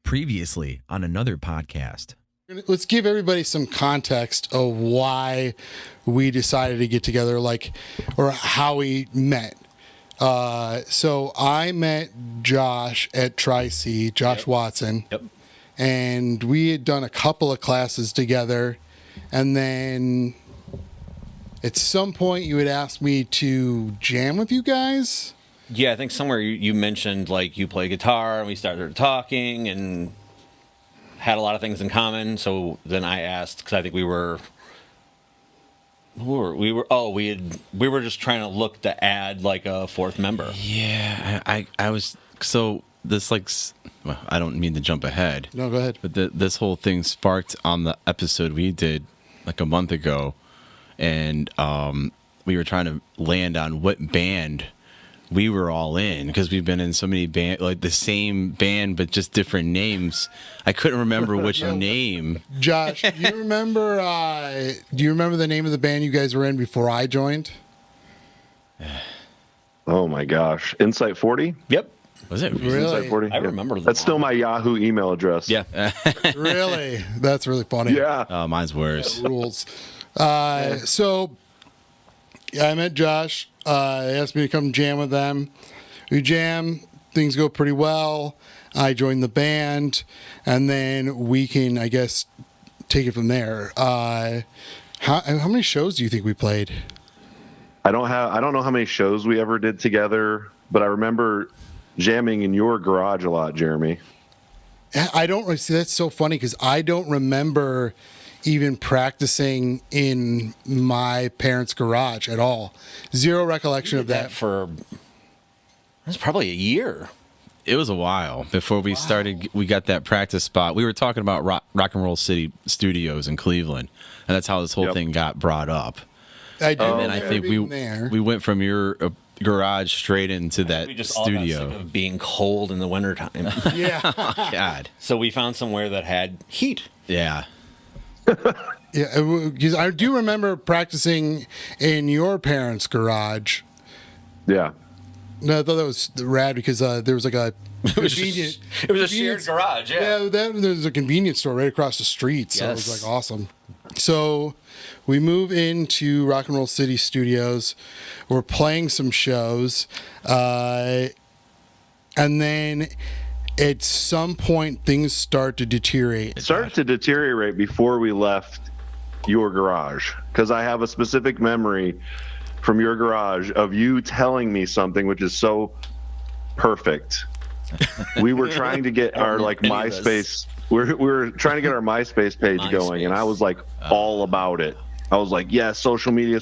Previously on another podcast. Let's give everybody some context of why we decided to get together, or how we met. So I met Josh at Tri-C, Josh Watson. Yep. And we had done a couple of classes together. And then at some point you had asked me to jam with you guys. Yeah, I think somewhere you mentioned you play guitar, and we started talking and had a lot of things in common. So then I asked, because I think we were just trying to look to add a fourth member. Yeah, I was so this well, I don't mean to jump ahead. No, go ahead. But this whole thing sparked on the episode we did a month ago, and we were trying to land on what band we were all in, because we've been in so many band, the same band but just different names. I couldn't remember which name. Josh, do you remember the name of the band you guys were in before I joined? Oh my gosh, Insight 40. Yep. Was it really? Insight 40. I remember that's still my Yahoo email address. Yeah. Really? That's really funny. Yeah. Oh, mine's worse. That rules. So I met Josh. He asked me to come jam with them. We jam. Things go pretty well. I joined the band, and then we can, I guess, take it from there. How many shows do you think we played? I don't know how many shows we ever did together, but I remember jamming in your garage a lot, Jeremy. I don't see. That's so funny because I don't remember even practicing in my parents' garage at all. Zero recollection of that. That's probably a year. It was a while before we started. We got that practice spot. We were talking about Rock and Roll City Studios in Cleveland, and that's how this whole thing got brought up. I do. And then I think we went from your garage straight into that We just studio. all got sick of being cold in the wintertime. Yeah. Oh, God. So we found somewhere that had heat. Yeah. Yeah, because I do remember practicing in your parents' garage. Yeah. No, I thought that was rad because there was a convenient. It was a shared garage. Yeah. There's a convenience store right across the street, so it was awesome. So we move into Rock and Roll City Studios. We're playing some shows, and then at some point things start to deteriorate. It started to deteriorate before we left your garage, because I have a specific memory from your garage of you telling me something which is so perfect. We were trying to get our MySpace. We were trying to get our MySpace page going, and I was all about it. I was like, yeah, social media.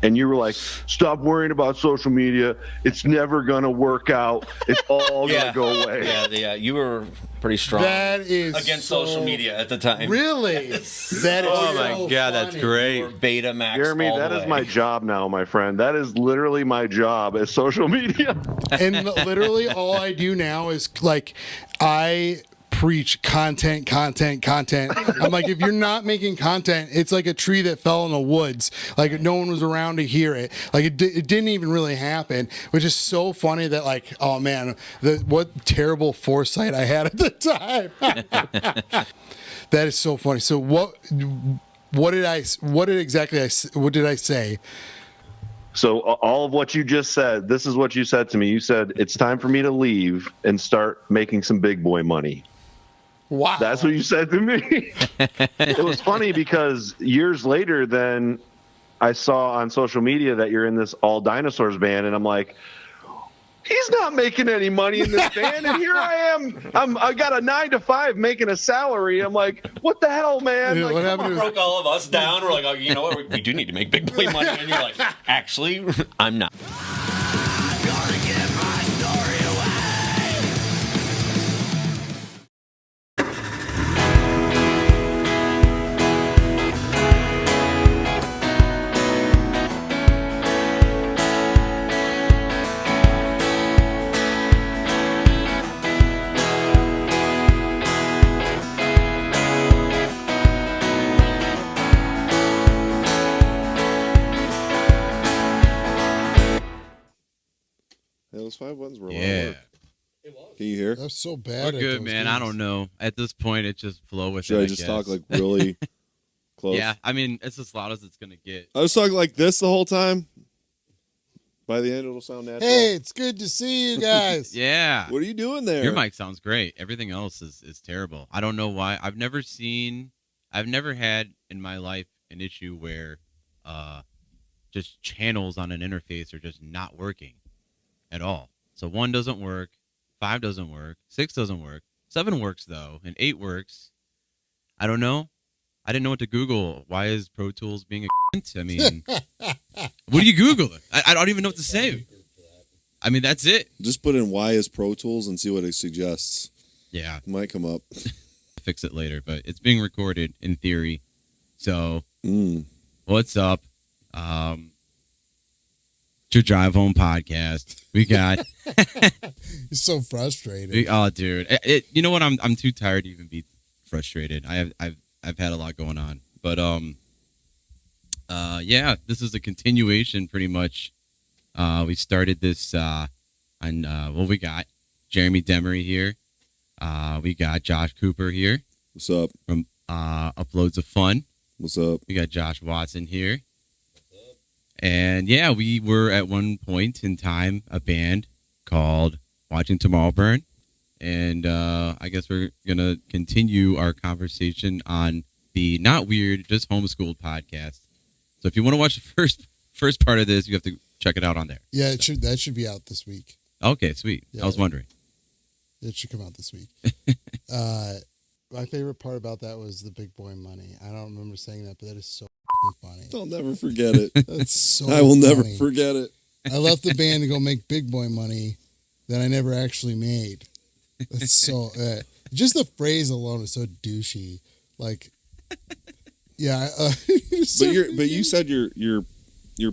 And you were like, stop worrying about social media. It's never going to work out. It's all going to go away. Yeah, you were pretty strong That is against social media at the time. Really? Yes. That is Oh, so my God, that's funny. great. You were beta max. Jeremy, all that the is way. my job now, my friend. That is literally my job as social media. And literally all I do now is I preach content. I'm like, if you're not making content, it's like a tree that fell in the woods. No one was around to hear it. It didn't even really happen, which is so funny that oh man, what terrible foresight I had at the time. That is so funny. So what did I say? So all of what you just said, this is what you said to me. You said, it's time for me to leave and start making some big boy money. Wow. That's what you said to me. It was funny because years later, then I saw on social media that you're in this All Dinosaurs band, and I'm like, he's not making any money in this band, and here I am. I got a 9-to-5 making a salary. I'm like, what the hell, man? Yeah, what happened to Broke all of us down. We're like, oh, you know what? We do need to make big boy money. And you're like, actually, I'm not. Those 5 ones were a lot of Yeah. work. It was. Can you hear? That's so bad. We're at good, those man. games. I don't know. At this point, it just flow with Should it. I just talk like really close? Yeah, I mean, it's as loud as it's gonna get. I was talking like this the whole time. By the end, it'll sound natural. Hey, it's good to see you guys. Yeah. What are you doing there? Your mic sounds great. Everything else is terrible. I don't know why. I've never had in my life an issue where just channels on an interface are just not working at all. So 1 doesn't work, 5 doesn't work, 6 doesn't work, 7 works though, and 8 works. I don't know. I didn't know what to Google. Why is Pro Tools being a I mean, what do you Google? I don't even know what to say. I mean, that's it. Just put in "why is Pro Tools" and see what it suggests. Yeah. It might come up. Fix it later, but it's being recorded in theory. So, what's up? It's your Drive Home podcast. We got. He's so frustrated. Oh, dude! You know what? I'm too tired to even be frustrated. I've had a lot going on, but yeah, this is a continuation, pretty much. We started this we got Jeremy Demery here. We got Josh Cooper here. What's up? From Uploads of Fun. What's up? We got Josh Watson here. What's up? And yeah, we were at one point in time a band called Watching Tomorrow Burn. And I guess we're going to continue our conversation on the not weird, just homeschooled podcast. So if you want to watch the first part of this, you have to check it out on there. Yeah, that should be out this week. Okay, sweet. Yeah, I was wondering. It should come out this week. My favorite part about that was the Big Boy Money. I don't remember saying that, but that is so funny. I'll never forget it. That's so I will never funny. forget it. I left the band to go make Big Boy Money that I never actually made. That's so just the phrase alone is so douchey. Like, yeah. But you said your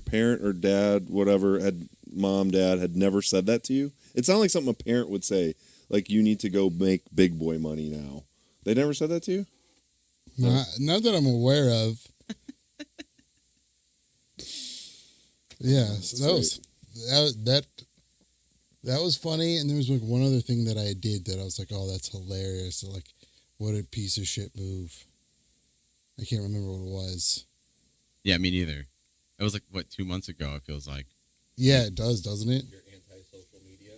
parent or dad, whatever, dad had never said that to you. It sounded like something a parent would say, like you need to go make Big Boy Money now. They never said that to you? Not that I'm aware of. Yeah, so that was funny, and there was like one other thing that I did that I was like, oh, that's hilarious. So, like, what a piece of shit move. I can't remember what it was. Yeah, me neither. It was like, 2 months ago, it feels like. Yeah, it does, doesn't it? Your anti-social media.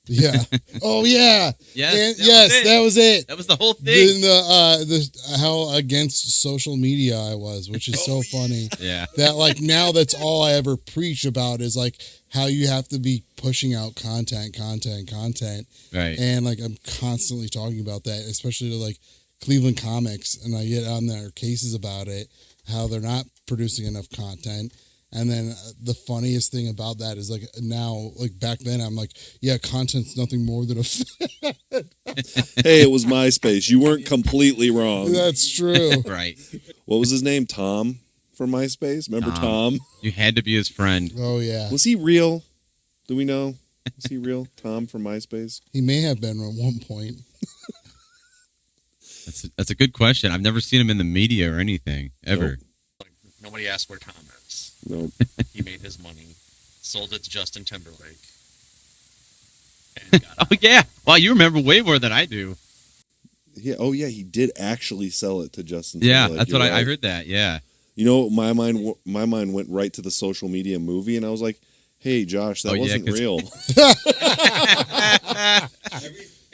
Yeah. Oh, yeah. Yes, that was it. That was the whole thing. The how against social media I was, which is so funny. Yeah. That like now that's all I ever preach about is like how you have to be pushing out content. Right. And like I'm constantly talking about that, especially to like Cleveland comics, and I get on their cases about it, how they're not producing enough content. And then the funniest thing about that is like now, like back then, I'm like, yeah, content's nothing more than a. Hey, it was MySpace. You weren't completely wrong. That's true. Right. What was his name? Tom from MySpace. Remember Tom? You had to be his friend. Oh yeah. Was he real? Do we know? Was he real? Tom from MySpace. He may have been at one point. That's a good question. I've never seen him in the media or anything ever. Like, nobody asked where Tom is. No. He made his money, sold it to Justin Timberlake, and got out. Oh yeah. Wow, you remember way more than I do. Yeah. Oh yeah, he did actually sell it to Justin. Yeah, Timberlake. that's You're what I right. heard. That yeah. You know, my mind went right to the social media movie, and I was like, "Hey, Josh, that wasn't 'cause- real."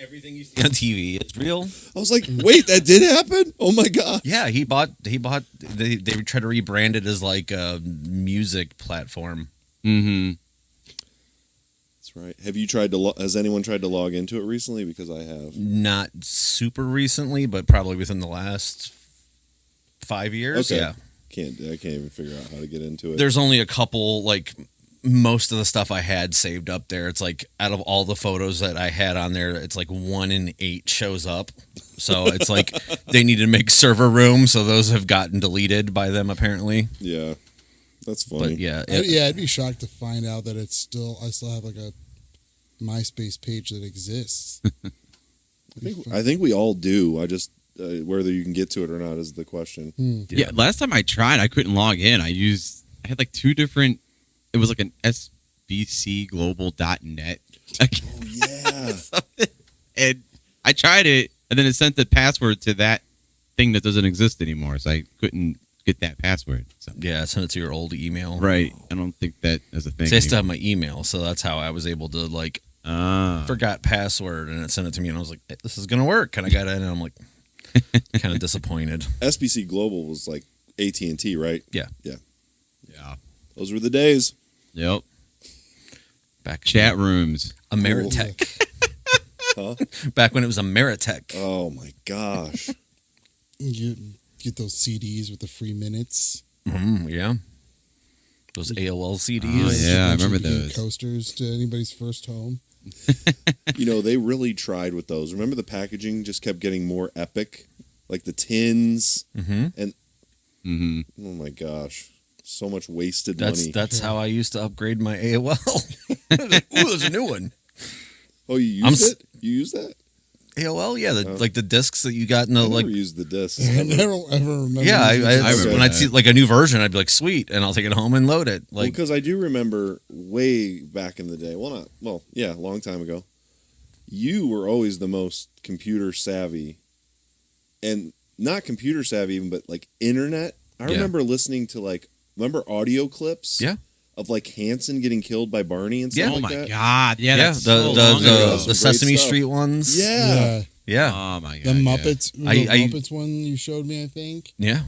Everything you see on TV is real. I was like, "Wait, that did happen? Oh my god!" Yeah, he bought. They tried to rebrand it as like a music platform. Mm-hmm. That's right. Have you tried to? Has anyone tried to log into it recently? Because I have. Not super recently, but probably within the last 5 years. Okay. Yeah, I can't even figure out how to get into it. there's only a couple. Like most of the stuff I had saved up there, it's like out of all the photos that I had on there, it's like 1 in 8 shows up. So it's like they need to make server room, so those have gotten deleted by them apparently. Yeah, that's funny. But yeah, I'd be shocked to find out that I still have like a MySpace page that exists. I think we all do. I just whether you can get to it or not is the question. Yeah. Last time I tried, I couldn't log in. I had like 2 different. It was like an sbcglobal.net. Oh yeah. And I tried it, and then it sent the password to that thing that doesn't exist anymore. So I couldn't get that password. So. Yeah, send it to your old email. Right. I don't think that is a thing. See, I still have my email, so that's how I was able to forgot password, and it sent it to me, and I was like, hey, "This is gonna work." And I got in, and I'm like, kind of disappointed. SBC Global was like AT&T, right? Yeah. Those were the days. Yep. Back Chat rooms. Ameritech. Huh? Back when it was Ameritech. Oh my gosh. You get those CDs with the free minutes. Yeah. Those AOL CDs. Oh, yeah, I remember Bunch of those. coasters to anybody's first home. They really tried with those. Remember the packaging just kept getting more epic? Like the tins. And oh my gosh. So much wasted money. That's how I used to upgrade my AOL. Ooh, there's a new one. Oh, you used it? You used that? AOL, yeah, like the discs that you got in the I like. never used the discs. I don't ever remember. Yeah, I remember when I'd that. see like a new version, I'd be like, sweet, and I'll take it home and load it. Like, Because I do remember way back in the day. A long time ago. You were always the most computer savvy, and not computer savvy even, but like internet. I remember listening to remember audio clips? Yeah. Of like Hanson getting killed by Barney and stuff Yeah. like Oh my that. God! Yeah, that's so long ago. Some the great Sesame stuff. Street ones. Yeah. Yeah. Oh my God! The Muppets. The I- Muppets one you showed me, I think. Yeah.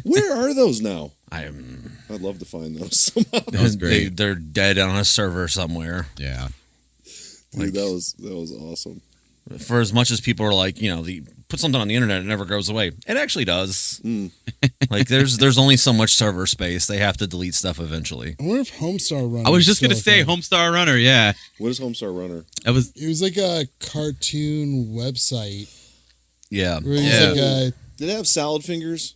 Where are those now? I'd love to find those somehow. That was great. They're dead on a server somewhere. Yeah. Dude, that was awesome. For as much as people are like, put something on the internet, it never goes away. It actually does. Like there's only so much server space. They have to delete stuff eventually. I wonder if Homestar Runner. I was just still gonna a say thing. Homestar Runner. Yeah, What is Homestar Runner? that was. It was like a cartoon website. Yeah. Where it was Yeah. like a, Did it have salad fingers?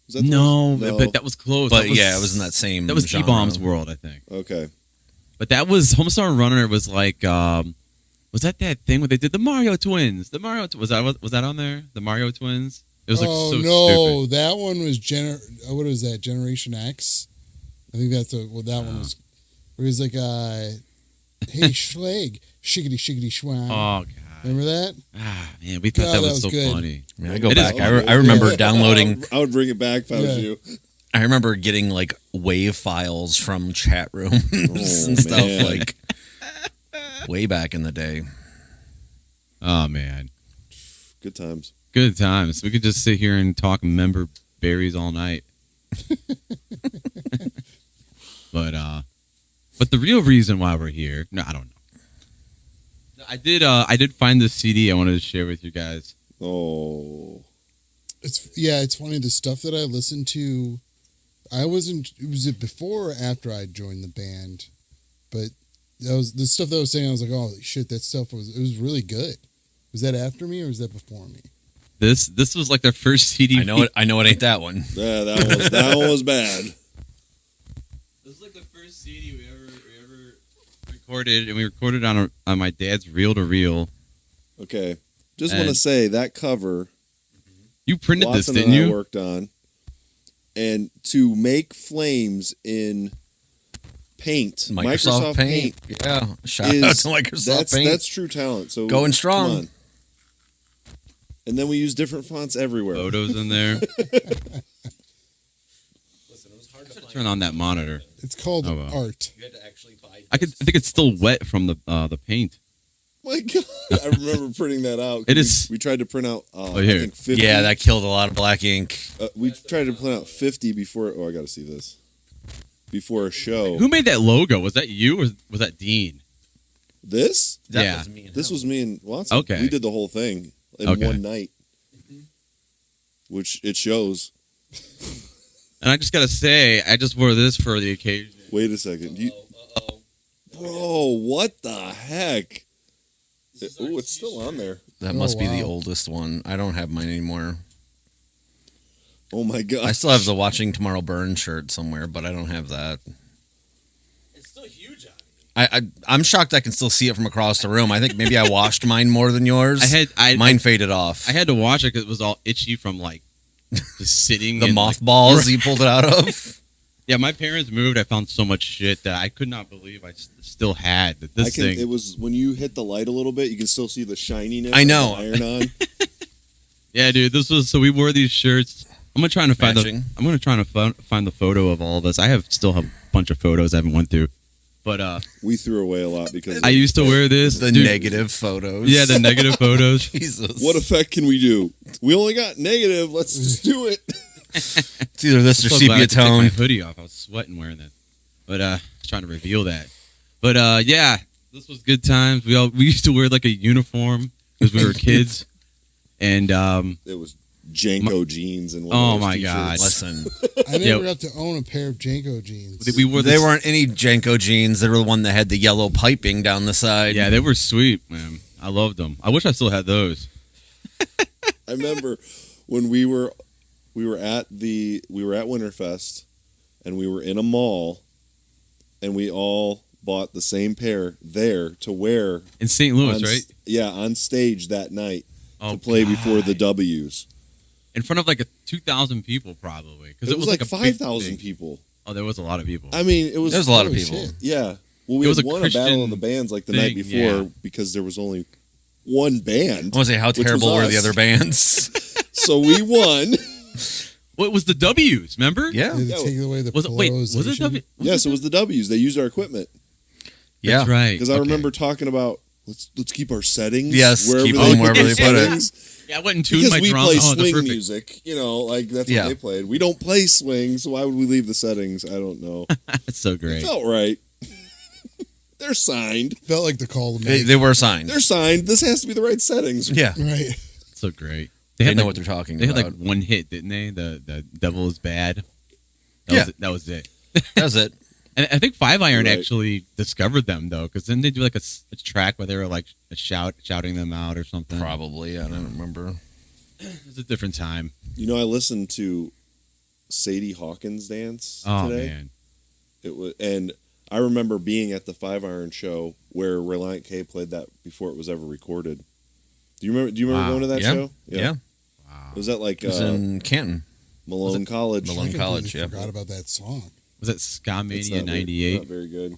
Was that the No, one? but that was close. But That was- yeah, it was in that same That was genre. E-Bomb's World, I think. Okay. But that was Homestar Runner. Was like, was that thing where they did the Mario Twins? The Mario was that on there? The Mario Twins. It was like oh so no, stupid. that one was what was that? Generation X. I think that's what that one was. Where he was like, "Hey Schleg, shiggity shiggity schwang." Oh God. Remember that? Ah man, we thought God, that that was so was good. funny. I mean, I go It is back. funny. I remember downloading. I would bring it back if I was Yeah. you. I remember getting like wave files from chat rooms Oh, and stuff man. like way back in the day. Oh man, Good times. good times. We could just sit here and talk member berries all night. But the real reason why we're here, no, I don't know. I did find this CD I wanted to share with you guys. Oh. It's funny the stuff that I listened to. Was it before or after I joined the band? But that was the stuff that I was saying. I was like, oh shit, that stuff was really good. Was that after me or was that before me? This was like their first CD. I know it ain't that one. Yeah, that one was bad. This is like the first CD we ever recorded, and we recorded on my dad's reel-to-reel. Okay. Just want to say that cover You printed Watson this, didn't and I you? worked on. And to make flames in Paint, Microsoft Paint. Yeah. Shout out is- to Microsoft Paint. That's true talent. So Going strong. come on. And then we use different fonts everywhere. Photos in there. Turn on that monitor. It's called Oh, well. art. You had to actually buy I think it's still wet from the paint. My God, I remember printing that out. It is- We tried to print out. I here. think 50. Yeah, that killed a lot of black ink. We tried to print out 50 before. Oh, I got to see this. Before a show. Who made that logo? Was that you or was that Dean? This? That Yeah. was me and This him. was me and Watson. Okay. We did the whole thing in Okay. one night, which it shows. And I just gotta say, I just wore this for the occasion. Wait a second. Bro, what the heck? Oh, it's still on there. That must be the wow. oldest one. I don't have mine anymore. Oh my God. I still have the Watching Tomorrow Burn shirt somewhere, but I don't have that. It's still huge on me. I'm shocked I can still see it from across the room. I think maybe I washed mine more than yours. Mine faded off. I had to watch it because it was all itchy from like just sitting. the and, mothballs you pulled it out of. Yeah, my parents moved. I found so much shit that I could not believe I still had. This thing. It was when you hit the light a little bit, you can still see the shininess. I know. Of the iron on. Yeah, dude. This was so we wore these shirts. I'm gonna try to find Matching. find the photo of all of us. I still have a bunch of photos I haven't went through, but We threw away a lot because I used to wear this. The dude. negative photos. Yeah, the negative photos. Jesus. what effect can we do? We only got negative. Let's just do it. It's either this or I'm so glad I sepia could take my tone. hoodie off. I was sweating wearing that, but I was trying to reveal that. But yeah, this was good times. We used to wear like a uniform because we were kids, and It was Janko jeans and one Oh of those my t-shirts. God. Listen, I never got to own a pair of Janko jeans. we wore they this, weren't any Janko jeans. They were the one that had the yellow piping down the side. Yeah, they were sweet, man. I loved them. I wish I still had those. I remember when we were at Winterfest and we were in a mall and we all bought the same pair there to wear In St. Louis, on, right? Yeah, on stage that night Oh, to play God. before the W's. In front of like 2,000 people, probably. Because It was like a big 5,000 thing. people. Oh, there was a lot of people. I mean, it was There's a lot of Holy people. shit. Yeah. Well, we It was had a won a battle of the Christian bands like the night thing, before yeah. because there was only one band. I want to say, how which was terrible were the us. other bands? So we won. What was the W's? Remember? Yeah. They had Yeah. to take away the Was it? Wait, was it polarization. W? Yes, it was the W's. They used our equipment. Yeah. That's right. Because I Okay. remember talking about let's keep our settings. Yes, keep they them wherever put they put it. settings. Yeah, I went and tuned Because my we drum. play Oh, they're swing perfect. music, like that's Yeah. what they played. We don't play swing, so why would we leave the settings? I don't know. That's so It great. felt right. They're signed. Felt like the call to They, make. they were signed. They're signed. This has to be the right settings. Yeah. Right. So great. They know what they're talking They had about. like one hit, didn't they? The Devil is Bad. Yeah. That was it. That's it. And I think Five Iron Right. actually discovered them though, because then they do like a track where they were like shouting them out or something. Probably. I don't remember. It was a different time. I listened to Sadie Hawkins dance Oh today. man. It was, and I remember being at the 5 Iron show where Reliant K played that before it was ever recorded. Do you remember Wow. going to that Yeah. show? Yeah. Wow. Was that like It was in Canton. Malone College? Malone I completely College, yeah. forgot about that song. Was that Ska It's Mania not very- '98? Not very good.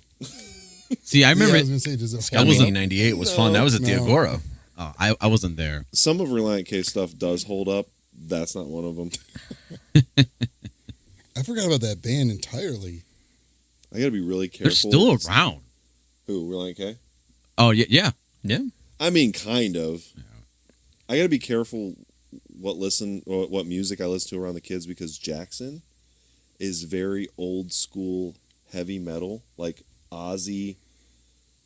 See, I remember. Yeah, I was gonna say, does it Scott hold up? Meeting 98 was fun. That was at the No. Agora. Oh, I wasn't there. Some of Reliant K stuff does hold up. That's not one of them. I forgot about that band entirely. I got to be really careful. They're still around. Who, Reliant K? Oh yeah, yeah. Yeah. I mean, kind of. Yeah. I got to be careful what music I listen to around the kids because Jackson is very old school heavy metal, like Ozzy.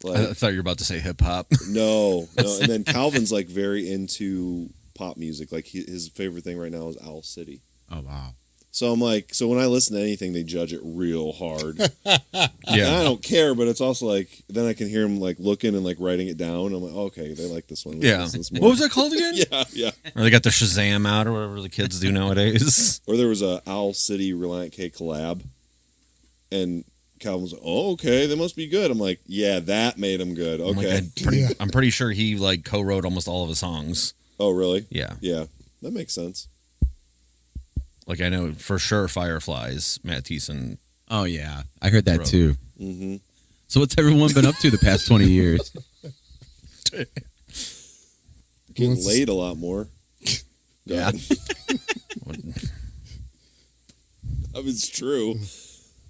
I Like thought you were about to say hip hop. no, and then Calvin's like very into pop music. Like his favorite thing right now is Owl City. Oh wow. So I'm like, so when I listen to anything, they judge it real hard. And I Yeah. don't care, but it's also like then I can hear them like looking and like writing it down. I'm like, okay, they like this one. Let's Yeah. listen to this What more. was that called again? Yeah. Or they got their Shazam out or whatever the kids do nowadays. Or there was a Owl City Reliant K collab, and Calvin was like, "Oh, okay, they must be good." I'm like, "Yeah, that made them good." I'm like, Okay. Yeah. I'm pretty sure he like co-wrote almost all of his songs. Oh, really? Yeah. Yeah, that makes sense. Like I know for sure Fireflies, Matt Thiessen. Oh yeah, I heard that Bro. too. Mm-hmm. So what's everyone been up to the past 20 years? Getting What's- laid a lot more. Yeah. I mean, it's true.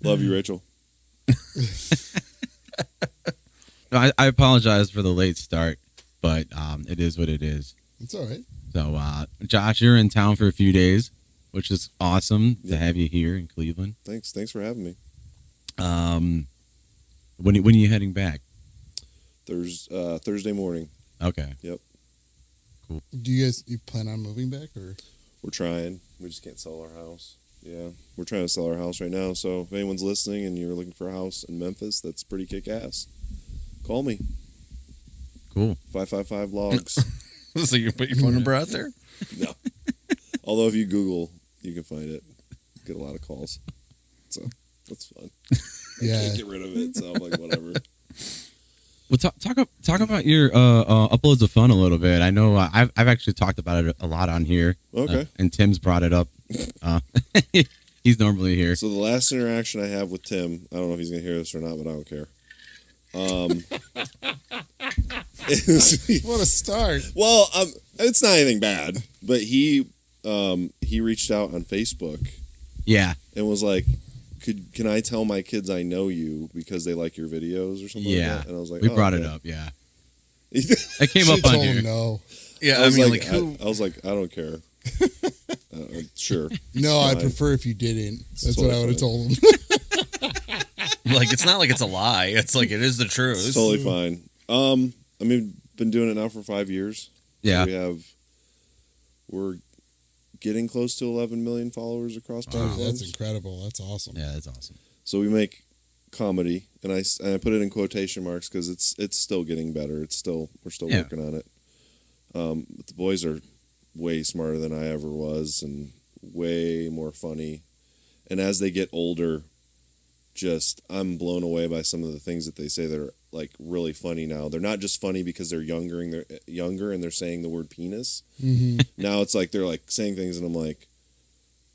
Love you, Rachel. No, I apologize for the late start, but it is what it is. It's all right. So, Josh, you're in town for a few days, which is awesome to Yeah. have you here in Cleveland. Thanks for having me. When are you heading back? Thursday morning. Okay. Do you plan on moving back or? We're trying. We just can't sell our house. Yeah, we're trying to sell our house right now. So if anyone's listening and you're looking for a house in Memphis, that's pretty kick-ass. Call me. Cool. 555 logs. So you put your phone number out there? No. Although if you Google, you can find it. Get a lot of calls. So that's fun. I Yeah. can't get rid of it, so I'm like, whatever. Well, talk about your uploads of fun a little bit. I know I've actually talked about it a lot on here. Okay. And Tim's brought it up. He's normally here. So the last interaction I have with Tim, I don't know if he's gonna hear this or not, but I don't care. What a start. Well, it's not anything bad, but he reached out on Facebook Yeah. and was like, "Can I tell my kids I know you because they like your videos or something?" Yeah. Like that? And I was like, We "Oh, brought okay." it up. Yeah. I I came She up on told here. him no. Yeah, was I mean, like, like who? I was like, I don't care. Sure. No, I Fine. prefer if you didn't. That's totally what I would have told him. Like, it's not like it's a lie. It's like it is the truth. It's totally fine. I mean, been doing it now for 5 years. Yeah. We're getting close to 11 million followers across platforms. That's incredible. That's awesome. Yeah, that's awesome. So we make comedy, and I put it in quotation marks because it's still getting better. We're still Yeah. working on it. But the boys are way smarter than I ever was, and way more funny. And as they get older, I'm blown away by some of the things that they say that are like really funny now. They're not just funny because they're younger and they're saying the word penis. Mm-hmm. Now it's like they're like saying things, and I'm like,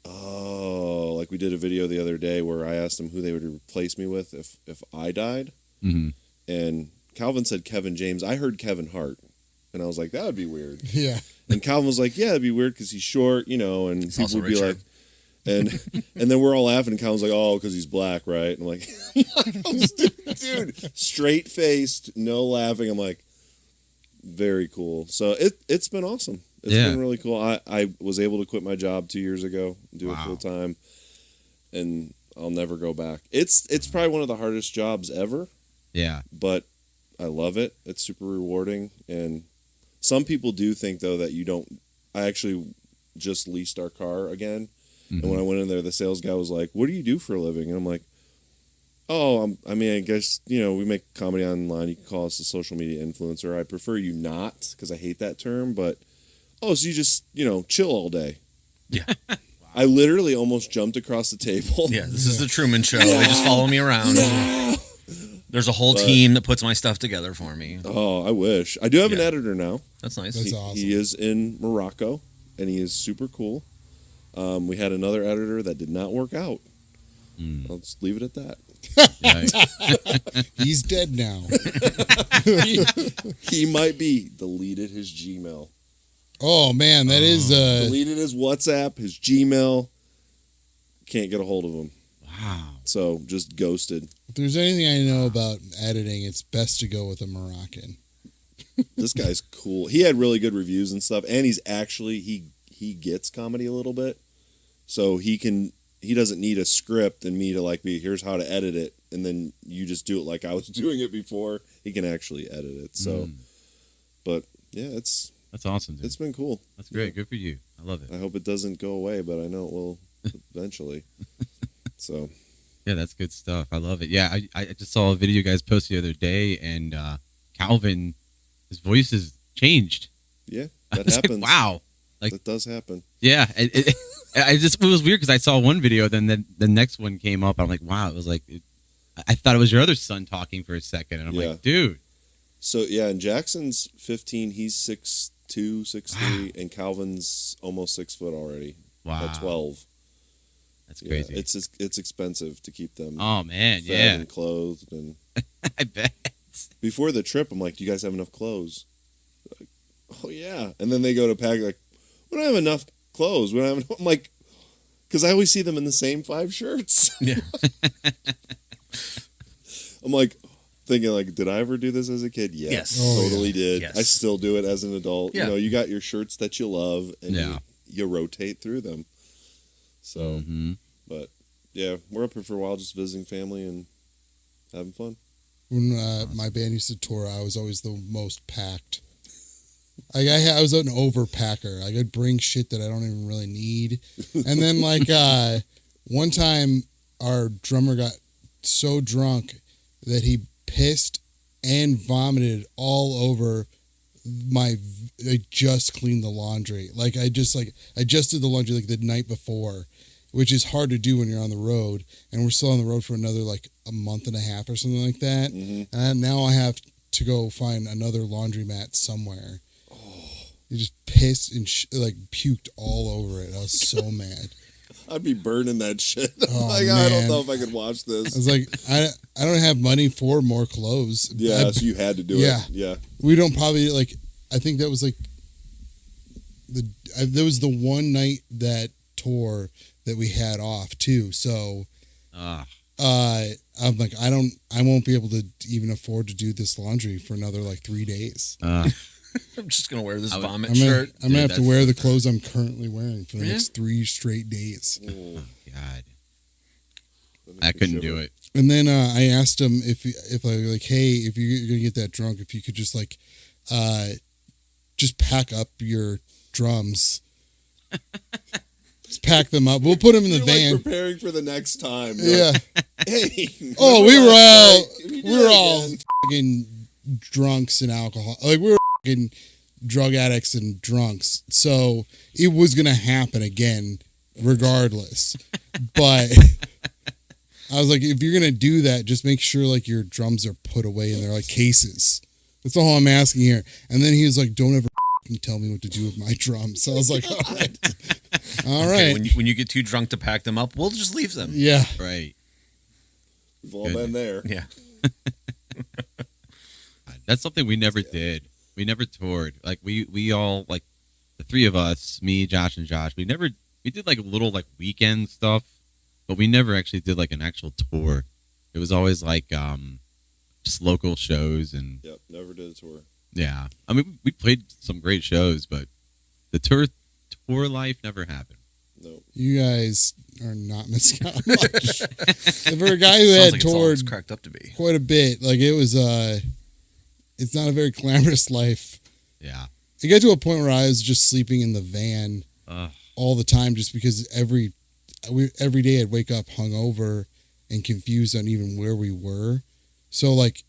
oh, like we did a video the other day where I asked them who they would replace me with if I died, Mm-hmm. and Calvin said Kevin James. I heard Kevin Hart, and I was like, that would be weird. Yeah. And Calvin was like, yeah, it'd be weird because he's short, and He's people also would be richer. like, and then we're all laughing, and Calvin's like, oh, because he's black, right? And I'm like, dude, straight faced, no laughing. I'm like, very cool. So it's been awesome. It's been really cool. I was able to quit my job 2 years ago, do it full time, and I'll never go back. It's probably one of the hardest jobs ever. Yeah. But I love it. It's super rewarding. And some people do think though that you don't. I actually just leased our car again, and when I went in there, the sales guy was like, "What do you do for a living?" And I'm like, "Oh, I mean, I guess we make comedy online. You can call us a social media influencer. I prefer you not because I hate that term, but." Oh, so you just, chill all day. Yeah. I literally almost jumped across the table. Yeah, this is the Truman Show. They just follow me around. There's a whole team that puts my stuff together for me. Oh, I wish. I do have an editor now. That's nice. That's awesome. He is in Morocco, and he is super cool. We had another editor that did not work out. I'll just leave it at that. He's dead now. He might be. Deleted his Gmail. Oh man, that is Deleted his WhatsApp, his Gmail. Can't get a hold of him. Wow. So just ghosted. if there's anything I know about editing, it's best to go with a Moroccan. This guy's cool. He had really good reviews and stuff, and he's actually he gets comedy a little bit, so he doesn't need a script and me to be here's how to edit it, and then you just do it like I was doing it before. He can actually edit it. So, but yeah, That's awesome, dude. it's been cool. That's great. Good for you. I love it. I hope it doesn't go away, but I know it will eventually. So Yeah, that's good stuff. I love it. Yeah, I just saw a video you guys posted the other day, and Calvin, his voice has changed. yeah, I that was like, happens. wow. That does happen. Yeah, it was weird because I saw one video, then the next one came up. I'm like, wow. It was like, I thought it was your other son talking for a second, and I'm like, dude. So yeah, and Jackson's 15. He's 6'2", 6'3", and Calvin's almost 6 foot already. Wow. At 12. That's crazy. Yeah, it's expensive to keep them. Oh man, fed and clothed, and I bet. before the trip, I'm like, "Do you guys have enough clothes?" Like, oh yeah, and then they go to pack like, "We don't have enough clothes. We don't have enough." I'm like, because I always see them in the same 5 shirts. Yeah. I'm like thinking like, did I ever do this as a kid? Yes. Oh, Totally yeah. did. Yes. I still do it as an adult. Yeah. You got your shirts that you love, and you rotate through them. So, but yeah, we're up here for a while, just visiting family and having fun. When my band used to tour, I was always the most packed. I was an overpacker. I'd bring shit that I don't even really need. And then one time our drummer got so drunk that he pissed and vomited all over I just cleaned the laundry. I just did the laundry the night before, which is hard to do when you're on the road, and we're still on the road for another a month and a half or something like that. And now I have to go find another laundromat somewhere. He just pissed and puked all over it. I was so mad. I'd be burning that shit. Oh, like, I don't know if I could watch I this. was like, I don't have money for more clothes. Yeah, so you had to do Yeah. it. Yeah. We don't probably like. I think that was like there was the one night that tour that we had off too. So, I'm like, I won't be able to even afford to do this laundry for another like 3 days. I'm just gonna wear this vomit I'm shirt. gonna have to wear the clothes I'm currently wearing for the next 3 straight days. Oh, God, I couldn't do it. And then I asked him if I like, hey, if you're gonna get that drunk, if you could just like, just pack up your drums, just pack them up. We'll put them in the You're van. like preparing for the next time. You're Yeah. like, hey. Oh, remember we were last all night? If you do we were that all again- fucking drunks and alcohol. Like we were fucking drug addicts and drunks. So it was gonna happen again, regardless. But I was like, if you're gonna do that, just make sure like your drums are put away in their like cases. That's all I'm asking here. And then he was like, don't ever fucking tell me what to do with my drums. So I was like, all right. All Okay, right. when you get too drunk to pack them up, we'll just leave them. Yeah. Right. We've all been there. Yeah. That's something we never did. We never toured. Like we all like the three of us, me, Josh, and Josh. We did like little like weekend stuff, but we never actually did like an actual tour. It was always like just local shows and Yep, never did a tour. yeah. I mean, we played some great shows, but the tour life never happened. No. You guys are not missing out much. For a guy who Sounds had like it's all toured it's cracked up to be. quite a bit, like it was it's not a very glamorous life. Yeah. It got to a point where I was just sleeping in the van Ugh. all the time just because every day I'd wake up hungover and confused on even where we were. So like,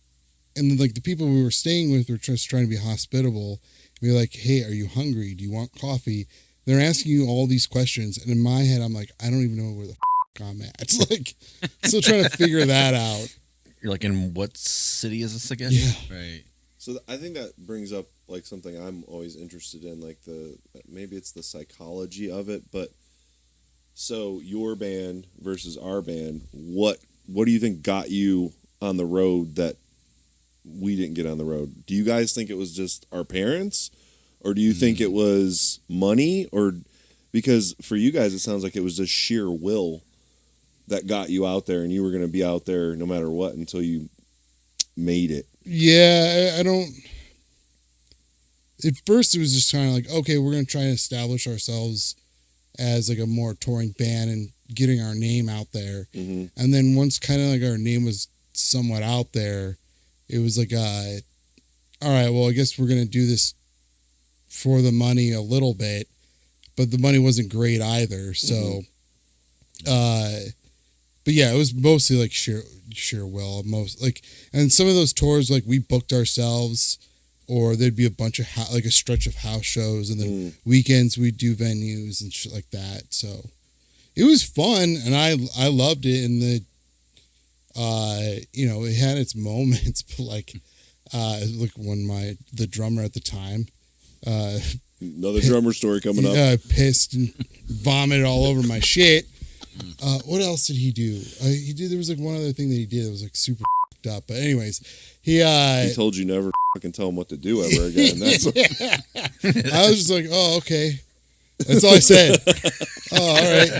and then like the people we were staying with were just trying to be hospitable. Be like, hey, are you hungry? Do you want coffee? They're asking you all these questions, and in my head, I'm like, I don't even know where the I'm at. It's like still trying to figure that out. You're like, in what city is this again? Yeah. Right. So I think that brings up like something I'm always interested in, like maybe it's the psychology of it, but so your band versus our band, what do you think got you on the road that we didn't get on the road? Do you guys think it was just our parents, or do you think it was money, or because for you guys it sounds like it was just sheer will that got you out there and you were going to be out there no matter what until you made it? Yeah, I don't. At first, it was just kind of like, okay, we're going to try and establish ourselves as like a more touring band and getting our name out there. Mm-hmm. And then once kind of like our name was somewhat out there, it was like, all right, well, I guess we're going to do this for the money a little bit, but the money wasn't great either. So, but yeah, it was mostly like sheer will. Most like, and some of those tours, like we booked ourselves, or there'd be a bunch of like a stretch of house shows, and then weekends we'd do venues and shit like that. So it was fun, and I loved it. And the it had its moments, but like when the drummer at the time Another drummer story coming up. pissed and vomited all over my shit. What else did he do? There was like one other thing that he did that was like super f***ed up. But anyways, he told you never fucking tell him what to do ever again. That's I was just like, oh, okay. That's all I said. Oh, all right.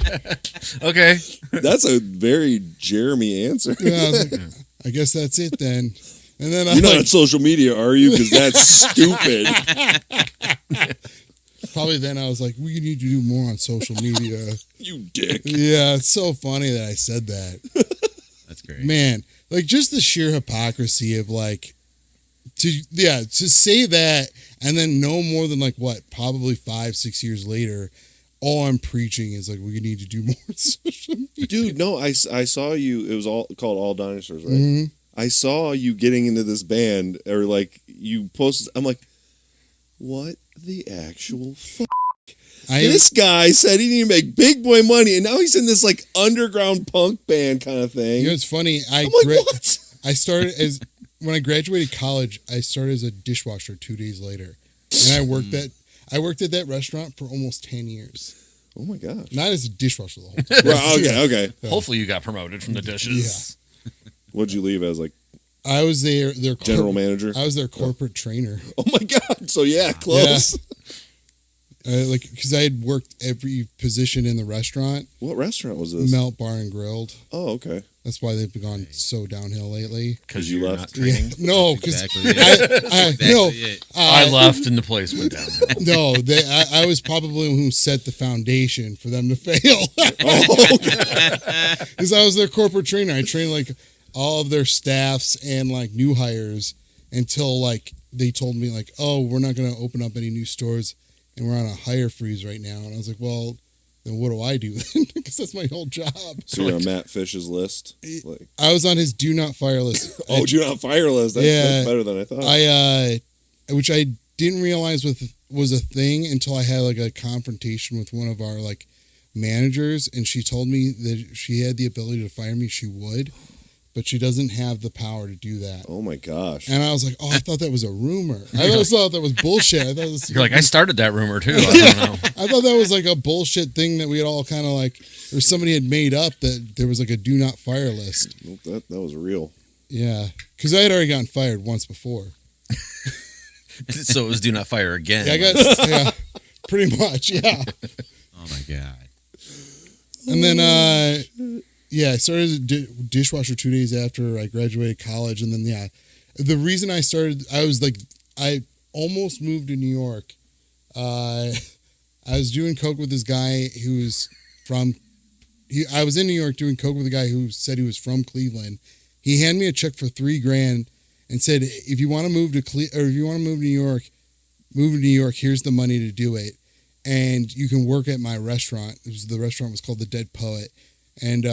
Okay. That's a very Jeremy answer. Yeah, I was like, I guess that's it then. And then You're not on social media, are you? Because that's stupid. Probably then I was like, we need to do more on social media. You dick. Yeah, it's so funny that I said that. That's great. Man, like just the sheer hypocrisy of like, to say that and then no more than like what, probably 5-6 years later, all I'm preaching is like, we need to do more on social media. Dude, no, I saw you. It was all called All Dinosaurs, right? Mm-hmm. I saw you getting into this band, or like you posted. I'm like, what the actual fuck? This guy said he needed to make big boy money, and now he's in this like underground punk band kind of thing. You know, it's funny. I'm like, what? I started when I graduated college. I started as a dishwasher 2 days later, and I worked at that restaurant for almost 10 years. Oh my gosh. Not as a dishwasher the whole time. Well, okay. Hopefully you got promoted from the dishes. What'd you leave as, like, I was their general manager? I was their corporate trainer. Oh my god. So yeah, close. Because I had worked every position in the restaurant. What restaurant was this? Melt Bar and Grilled. Oh, okay. That's why they've gone so downhill lately. Because you you're left? not training. No, because Exactly it. I left and the place went downhill. No, I was probably who set the foundation for them to fail. Because I was their corporate trainer. I trained like all of their staffs and like new hires until like they told me like, oh, we're not going to open up any new stores and we're on a hire freeze right now. And I was like, well, then what do I do then? Because that's my whole job. So you're on Matt Fish's list? Like, I was on his do not fire list. oh, do not fire list. That's better than I thought. Which I didn't realize was a thing until I had like a confrontation with one of our like managers, and she told me that she had the ability to fire me, she would, but she doesn't have the power to do that. Oh my gosh. And I was like, oh, I thought that was a rumor. I always thought that was bullshit. I thought it was, You're like, I started that rumor too. I don't know. I thought that was like a bullshit thing that we had all kind of like, or somebody had made up that there was like a do not fire list. That was real. Yeah, because I had already gotten fired once before. So it was do not fire again. Yeah, I got yeah, pretty much, yeah. Oh my god. And then, I started as a dishwasher 2 days after I graduated college. And then, the reason I started, I almost moved to New York. I was doing coke with this guy who was I was in New York doing coke with a guy who said he was from Cleveland. He handed me a check for $3,000 and said, if you want to move to if you want to move to New York, here's the money to do it. And you can work at my restaurant. The restaurant was called The Dead Poet. And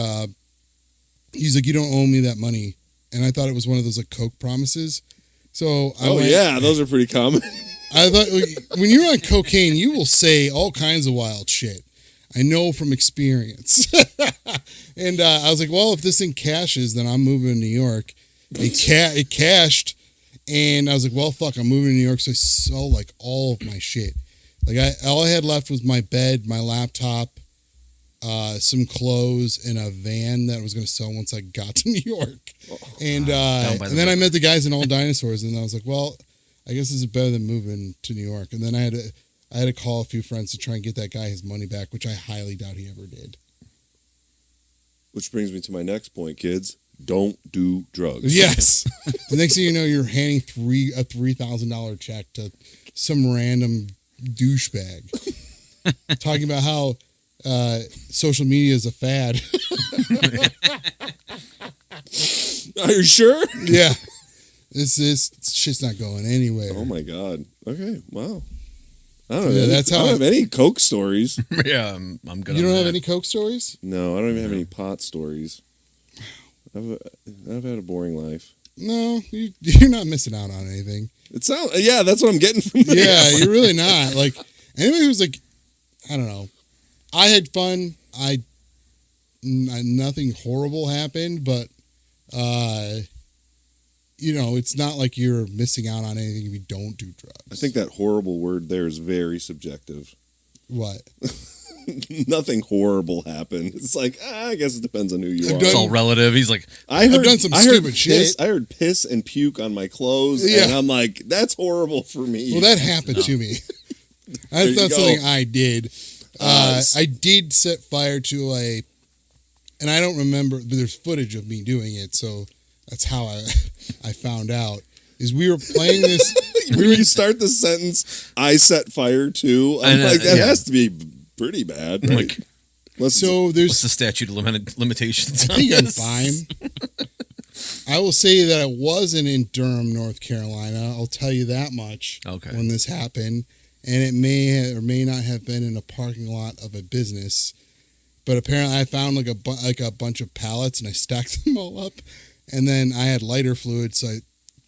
he's like, you don't owe me that money. And I thought it was one of those like Coke promises. So I went, those are pretty common. I thought when you're on cocaine, you will say all kinds of wild shit. I know from experience. And I was like, well, if this thing cashes, then I'm moving to New York. It cashed. And I was like, well, fuck, I'm moving to New York. So I sold like all of my shit. Like all I had left was my bed, my laptop, some clothes, and a van that I was going to sell once I got to New York. And then I met the guys in All Dinosaurs, and I was like, well, I guess this is better than moving to New York. And then I had to call a few friends to try and get that guy his money back, which I highly doubt he ever did. Which brings me to my next point, kids. Don't do drugs. Yes. The next thing you know, you're handing a $3,000 check to some random douchebag talking about how social media is a fad. Are you sure? Yeah. This shit's not going anywhere. Oh my god. Okay. Wow. I don't know. Yeah, that's how I don't have any Coke stories. Yeah, I'm good. You don't have any Coke stories? No, I don't even have any pot stories. I've had a boring life. No, you're not missing out on anything. It sounds. Yeah, that's what I'm getting from this. Yeah, you're really not. Like anybody who's like, I don't know. I had fun. Nothing horrible happened, but it's not like you're missing out on anything if you don't do drugs. I think that horrible word there is very subjective. What? Nothing horrible happened. It's like, I guess it depends on who you are. It's all relative. He's like, I've done some stupid shit. I heard piss and puke on my clothes, and I'm like, that's horrible for me. Well, that happened to me. That's not something I did. I did set fire to and I don't remember, but there's footage of me doing it, so that's how I found out. Is we were playing this. When you start the sentence, I set fire to, I'm like, that has to be pretty bad. Right? So there's what's the statute of limitations? I think I'm fine. I will say that I wasn't in Durham, North Carolina. I'll tell you that much. Okay. When this happened, and it may or may not have been in a parking lot of a business, but apparently I found like a bunch of pallets and I stacked them all up, and then I had lighter fluid, so I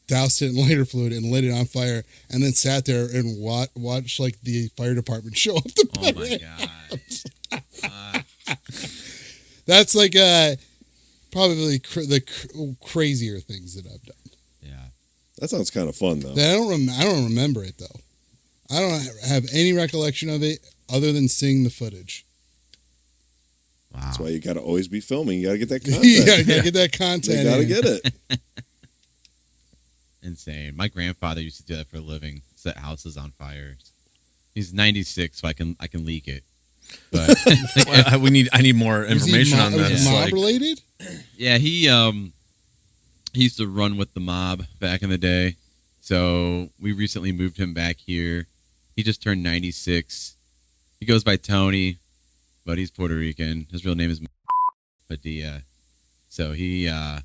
doused it in lighter fluid and lit it on fire, and then sat there and watched like the fire department show up to put it out. That's like probably the crazier things that I've done. Yeah, that sounds kind of fun though. I don't remember it though. I don't have any recollection of it other than seeing the footage. Wow. That's why you got to always be filming. You got to get that content. You gotta get that content. You got to in. get it. Insane. My grandfather used to do that for a living. Set houses on fire. He's 96, so I can leak it. But Well, I need more Was he information on was this. he mob Like, related? yeah, he used to run with the mob back in the day. So we recently moved him back here. He just turned 96. He goes by Tony, but he's Puerto Rican. His real name is Padilla. So he I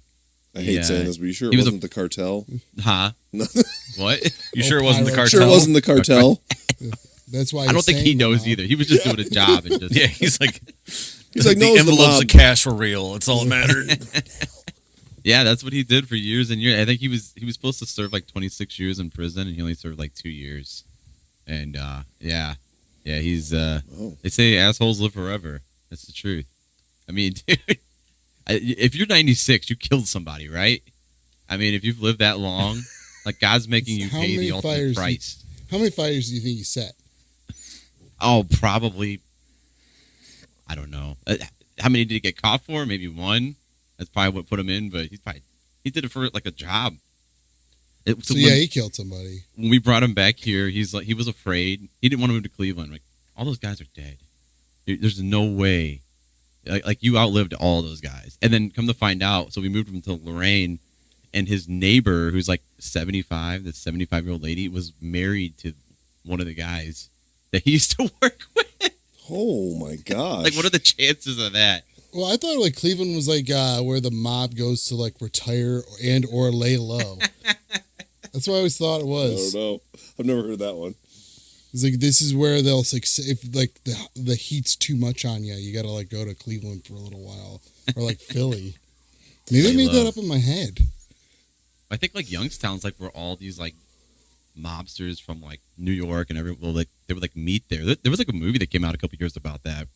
hate saying this, but you sure he it was wasn't the cartel? huh? What? you sure it wasn't the Pilot. cartel? Sure it wasn't the cartel? That's why I don't think he knows either. He was just doing a job and just Yeah, he's like, He's like, no, the it's the envelopes mob. of cash were real. It's all that mattered. yeah, that's what he did for years and years. I think he was supposed to serve like 26 years in prison, and he only served like 2 years. And yeah, he's they say assholes live forever. That's the truth. I mean, dude, if you're 96, you killed somebody, right? I mean, if you've lived that long, like God's making you How pay many the ultimate fires price. How many fires do you think he set? Oh, probably. I don't know. How many did he get caught for? Maybe one. That's probably what put him in. But he did it for like a job. So yeah, he killed somebody. When we brought him back here, he was afraid. He didn't want to move to Cleveland. Like, all those guys are dead. There's no way. Like you outlived all those guys. And then come to find out, so we moved him to Lorraine, and his neighbor, who's like 75, this 75-year-old lady, was married to one of the guys that he used to work with. Oh, my gosh. Like, what are the chances of that? Well, I thought like Cleveland was like where the mob goes to like retire and or lay low. That's what I always thought it I was. don't know. I've never heard that one. It's like this is where they'll like if like the heat's too much on you, you gotta like go to Cleveland for a little while, or like Philly. Maybe I made that up in my head. I think like Youngstown's like where all these like mobsters from like New York and everyone like they would like meet there. There was like a movie that came out a couple years about that.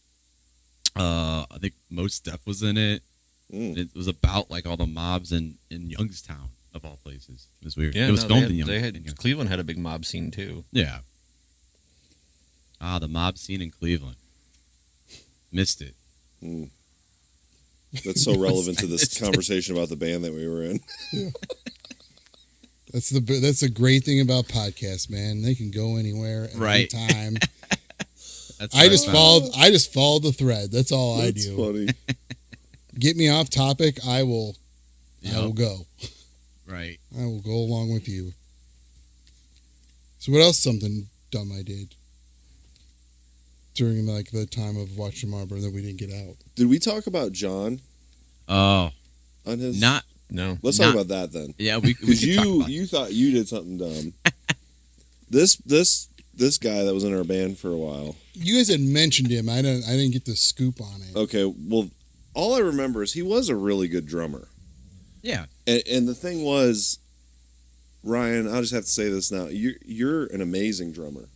I think Mos Def was in it. It was about like all the mobs in Youngstown of all places. It was weird. Yeah, it was no, filmed they in had, Youngstown. Cleveland had a big mob scene too. Yeah. The mob scene in Cleveland. Missed it. That's so relevant to this conversation about the band that we were in. That's the great thing about podcasts, man. They can go anywhere at Right. any time. That's I just followed. followed the thread. That's all I That's do. funny. Get me off topic, I will go. Right. I will go along with you. So what else something dumb I did during like the time of watching Marlboro that we didn't get out? Did we talk about John Oh, on his? not. No. Let's talk about that then. Yeah, we Because could talk about you thought you did something dumb. This guy that was in our band for a while. You guys had mentioned him. I didn't get the scoop on it. Okay, well, all I remember is he was a really good drummer. Yeah. And the thing was, Ryan, I'll just have to say this now. You're an amazing drummer.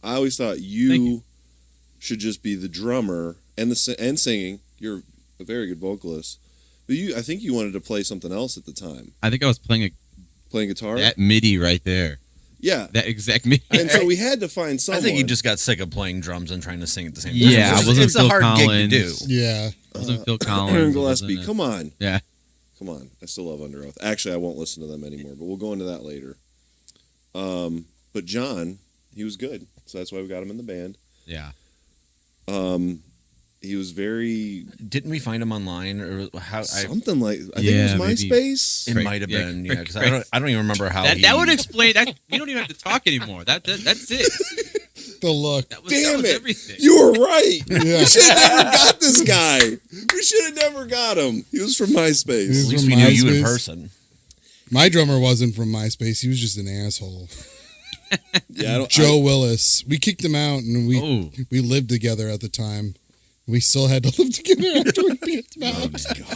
I always thought Thank you you. should just be the drummer and and singing. You're a very good vocalist. But I think you wanted to play something else at the time. I think I was playing Playing guitar? that MIDI right there. Yeah. That exact MIDI. And so we had to find I someone. think he just got sick of playing drums and trying to sing at the same time. Yeah, It's- I wasn't it's a Phil hard Collins. gig to do. Yeah. Wasn't Phil Collins. Aaron it wasn't Gillespie, come on. Yeah. Come on. I still love Under Oath. Actually, I won't listen to them anymore, but we'll go into that later. But John, he was good. So that's why we got him in the band. Yeah. He was very Didn't we find him online or how? something like I think Yeah, it was maybe. MySpace. It Craig- might have yeah, been, Craig- yeah. Because I don't even remember how That, he. that would explain that. We don't even have to talk anymore. That's it. The look. That was, Damn that was it! everything. You were right. Yeah. We should have never got this guy. We should have never got him. He was from He MySpace. was At least from we knew you in MySpace. person. My drummer wasn't from MySpace. He was just an asshole. Yeah, I don't, Joe Willis. We kicked him out, and we lived together at the time. We still had to live together after we kicked him out.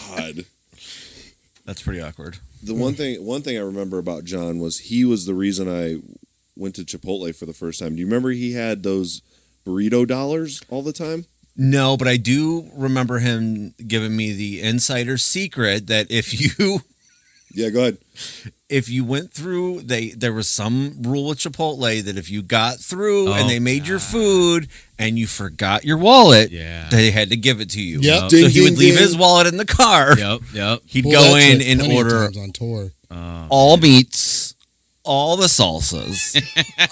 God. That's pretty awkward. The one thing I remember about John was he was the reason I went to Chipotle for the first time. Do you remember he had those burrito dollars all the time? No, but I do remember him giving me the insider secret that if you Yeah, go ahead. If you went through, there was some rule with Chipotle that if you got through and they made your food and you forgot your wallet, they had to give it to you. Yep. So he would leave his wallet in the car. Yep. He'd Well, go that's in like and plenty of order times on tour. all meats, all the salsas.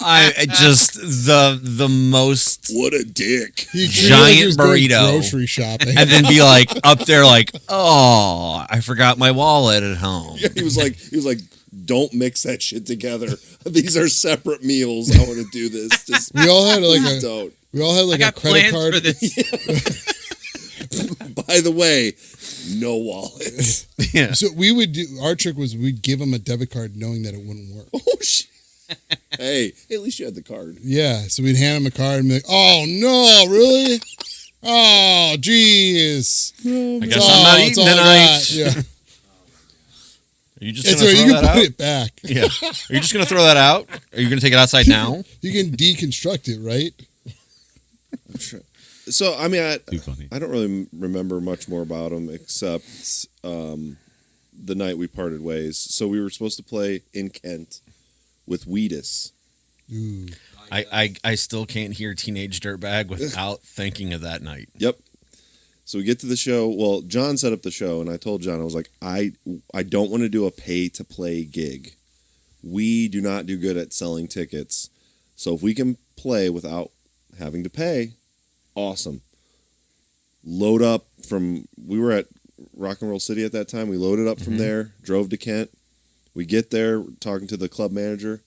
I just the most What a dick. He treated giant like he was going burrito. grocery shopping. and then be like up there like, oh, I forgot my wallet at home. Yeah, he was like, don't mix that shit together. These are separate meals. I want to do this. Just we all had like please a don't. we all had like I a got credit plans card. for this. By the way, no wallet. Yeah. So we would do our trick was we'd give him a debit card knowing that it wouldn't work. Oh shit. Hey, at least you had the card. Yeah, so we'd hand him a card and be like, "Oh no, really? Oh, jeez. I guess I'm not eating tonight. Yeah, Are you just and gonna so throw you that put out? it back. Yeah. Are you just gonna throw that out? Are you gonna take it outside now? You can deconstruct it, right? So I mean, Too funny. I don't really remember much more about him except the night we parted ways. So we were supposed to play in Kent with Wheatus. Ooh. I still can't hear Teenage Dirtbag without thinking of that night. Yep. So we get to the show. Well, John set up the show, and I told John, I was like, I don't want to do a pay-to-play gig. We do not do good at selling tickets. So if we can play without having to pay, awesome. Load up from, we were at Rock and Roll City at that time. We loaded up from there, drove to Kent. We get there, talking to the club manager.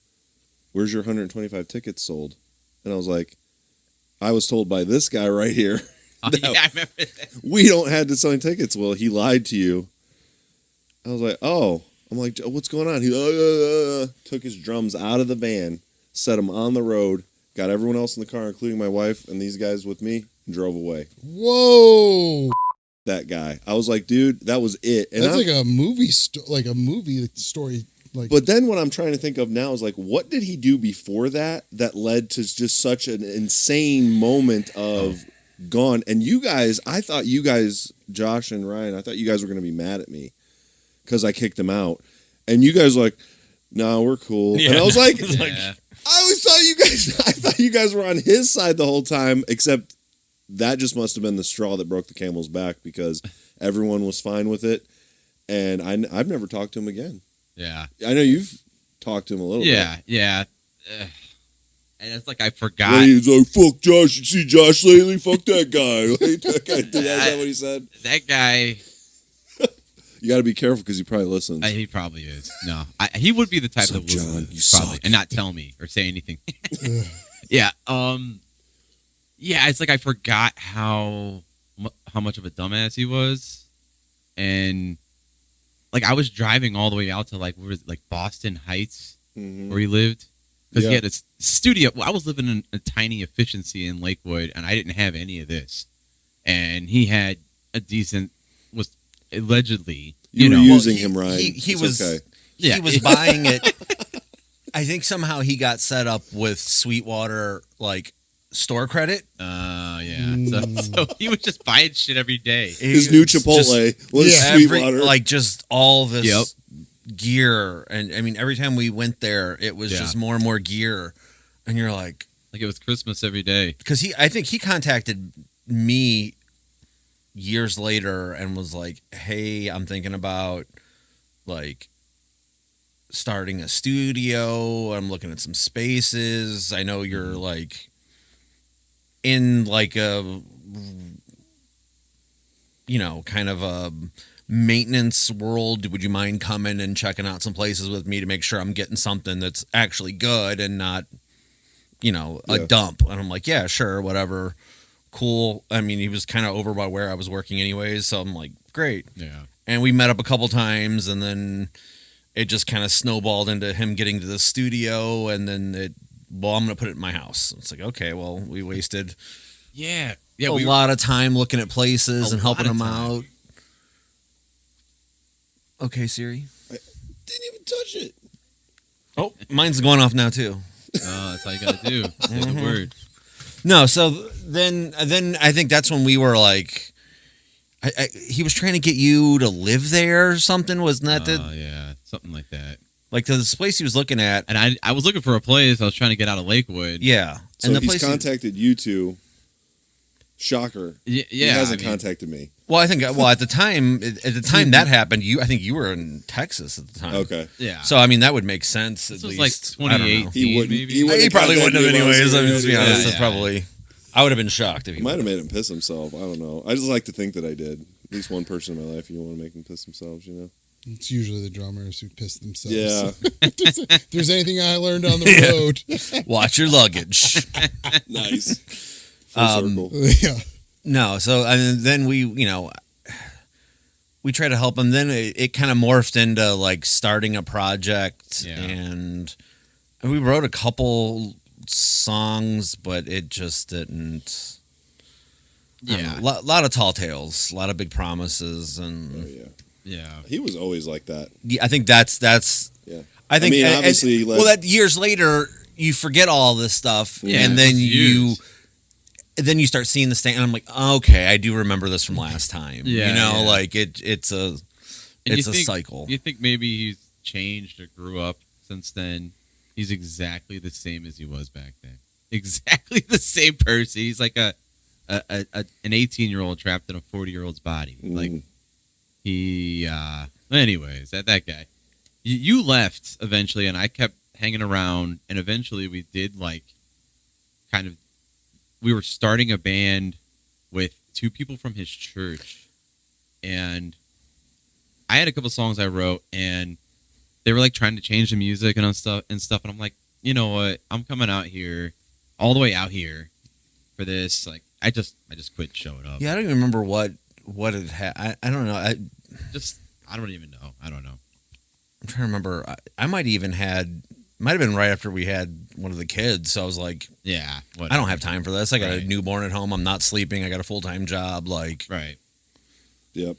Where's your 125 tickets sold? And I was like, I was told by this guy right here. Oh, yeah, I remember that. We don't have to sell tickets. Well, he lied to you. I was like, oh. I'm like, what's going on? He took his drums out of the van, set them on the road, got everyone else in the car, including my wife and these guys with me, and drove away. Whoa, That guy. I was like, dude, that was it. And that's I'm- like a movie, movie story. Like, But then what I'm trying to think of now is like, what did he do before that led to just such an insane moment of gone? And you guys, I thought you guys, Josh and Ryan, I thought you guys were going to be mad at me because I kicked him out. And you guys were like, no, we're cool. Yeah. And I was like, Yeah. I always thought I thought you guys were on his side the whole time, except that just must have been the straw that broke the camel's back because everyone was fine with it. And I've never talked to him again. Yeah. I know you've talked to him a little bit. Yeah. And it's like I forgot. Well, he was like, fuck Josh. You see Josh lately? Fuck that guy. Like, that guy did. Is that what he said? That guy, You got to be careful because he probably listens. he probably is. No, he would be the type So, that would John, you probably suck. and not tell me or say anything. Yeah. Yeah. It's like I forgot how much of a dumbass he was, and like I was driving all the way out to like where was it, like Boston Heights, where he lived, because he Yeah. had a studio. Well, I was living in a tiny efficiency in Lakewood, and I didn't have any of this, and he had a decent, was allegedly, You were know, using him, Ryan. He It's was okay. Yeah. he was buying it. I think somehow he got set up with Sweetwater like store credit. Yeah. So he was just buying shit every day. His new Just Chipotle was Yeah. Sweetwater. like just all this gear, and I mean every time we went there, it was just more and more gear, and you're like Like it was Christmas every day. because I think he contacted me years later and was like, hey, I'm thinking about like starting a studio. I'm looking at some spaces. I know you're like in like a, you know, kind of a maintenance world. Would you mind coming and checking out some places with me to make sure I'm getting something that's actually good and not, you know, a Yeah. dump? And I'm like, yeah, sure, whatever. Cool. I mean, he was kind of over by where I was working anyways, so I'm like, great. Yeah. And we met up a couple times, and then it just kind of snowballed into him getting to the studio, and then I'm going to put it in my house. It's like, okay, well, we wasted Yeah. a lot of time looking at places and helping lot of him time. out. Okay, Siri. Didn't even touch it. Oh, mine's going off now, too. Oh, that's all you gotta do. Say the word. No, so then I think that's when we were like, he was trying to get you to live there or something, wasn't that Yeah. something like that. Like to this place he was looking at. And I was looking for a place. I was trying to get out of Lakewood. Yeah. So and if the he's place contacted you two, shocker. Yeah, He hasn't I mean, contacted me. well, I think at the time that happened, I think you were in Texas at the time. Okay. Yeah. So I mean that would make sense. This at was least. like I don't know. 2018. He wouldn't. maybe. He probably wouldn't have anyways. I mean, let's be honest. Yeah, It's yeah. probably. I would have been shocked if he Might have would've. made him piss himself. I don't know. I just like to think that I did. At least one person in my life, you want to make them piss themselves, you know? It's usually the drummers who piss themselves. Yeah. If there's anything I learned on the road. Watch your luggage. Nice. Full circle. Yeah. No, so and then we try to help him. Then it kind of morphed into like starting a project, Yeah. and we wrote a couple songs, but it just didn't. Yeah. A lot of tall tales, a lot of big promises, and Oh, yeah. Yeah. He was always like that. I think that's. Yeah. I think, mean, and- obviously, and- like- well, that years later you forget all this stuff, Yeah, and then it's you. years. Then you start seeing this thing, and I'm like, okay, I do remember this from last time. Yeah, you know, yeah. like it's a And you it's a think- cycle. You think maybe he's changed or grew up since then? He's exactly the same as he was back then. Exactly the same person. He's like an 18-year-old trapped in a 40-year-old's body. Like he. Anyways, that guy. You left eventually, and I kept hanging around, and eventually we did like kind of. We were starting a band with two people from his church, and I had a couple songs I wrote, and they were like trying to change the music and stuff. And I'm like, you know what? I'm coming out here, all the way out here, for this. Like, I just quit showing up. Yeah, I don't even remember what it had. I don't know. I don't even know. I don't know. I'm trying to remember. I might have been right after we had one of the kids. So I was like, Yeah, I don't have time for this. I got a Right. newborn at home. I'm not sleeping. I got a full-time job. Like, Right. Yep.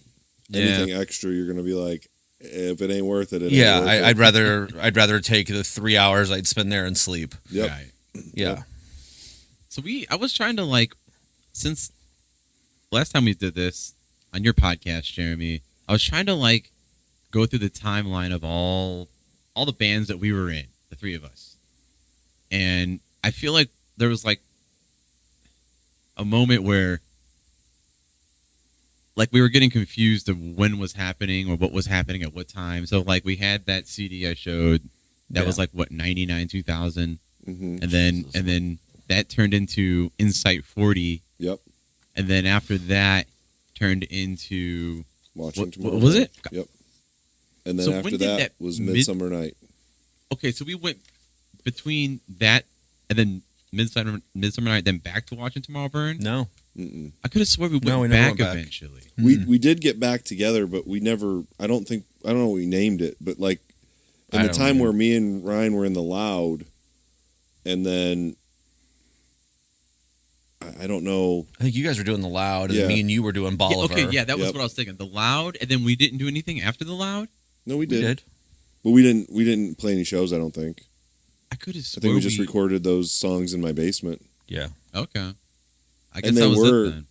Yeah. Anything extra, you're going to be like, if it ain't worth it, it yeah, ain't worth it. I'd rather take the 3 hours I'd spend there and sleep. Yep. Right. Yeah. So I was trying to like, since last time we did this on your podcast, Jeremy, I was trying to like go through the timeline of all the bands that we were in, the three of us. And I feel like there was like a moment where like we were getting confused of when was happening or what was happening at what time. So like we had that CD I showed that was like what 99 2000 Mhm. and then that turned into Insight 40 Yep. and then after that turned into Watching what tomorrow. was it? Yep. And then So when after did that that was mid- Midsummer Night. Okay, so we went between that and then Midsummer Night, then back to Watching Tomorrow Burn. No. Mm-mm. I could have sworn we went No, we never back went back. eventually. We did get back together, but we never. I don't know what we named it, but like in I the don't time know. where me and Ryan were in the Loud, and then I don't know. I think you guys were doing the Loud, and Yeah. me and you were doing Yeah, Bolivar. okay, yeah, that was Yep. what I was thinking. The Loud, and then we didn't do anything after the Loud. No, we We did. did. But we didn't play any shows. I don't think. I could have I sworn think we just recorded those songs in my basement. Yeah. Okay. I guess And that they was were- it then.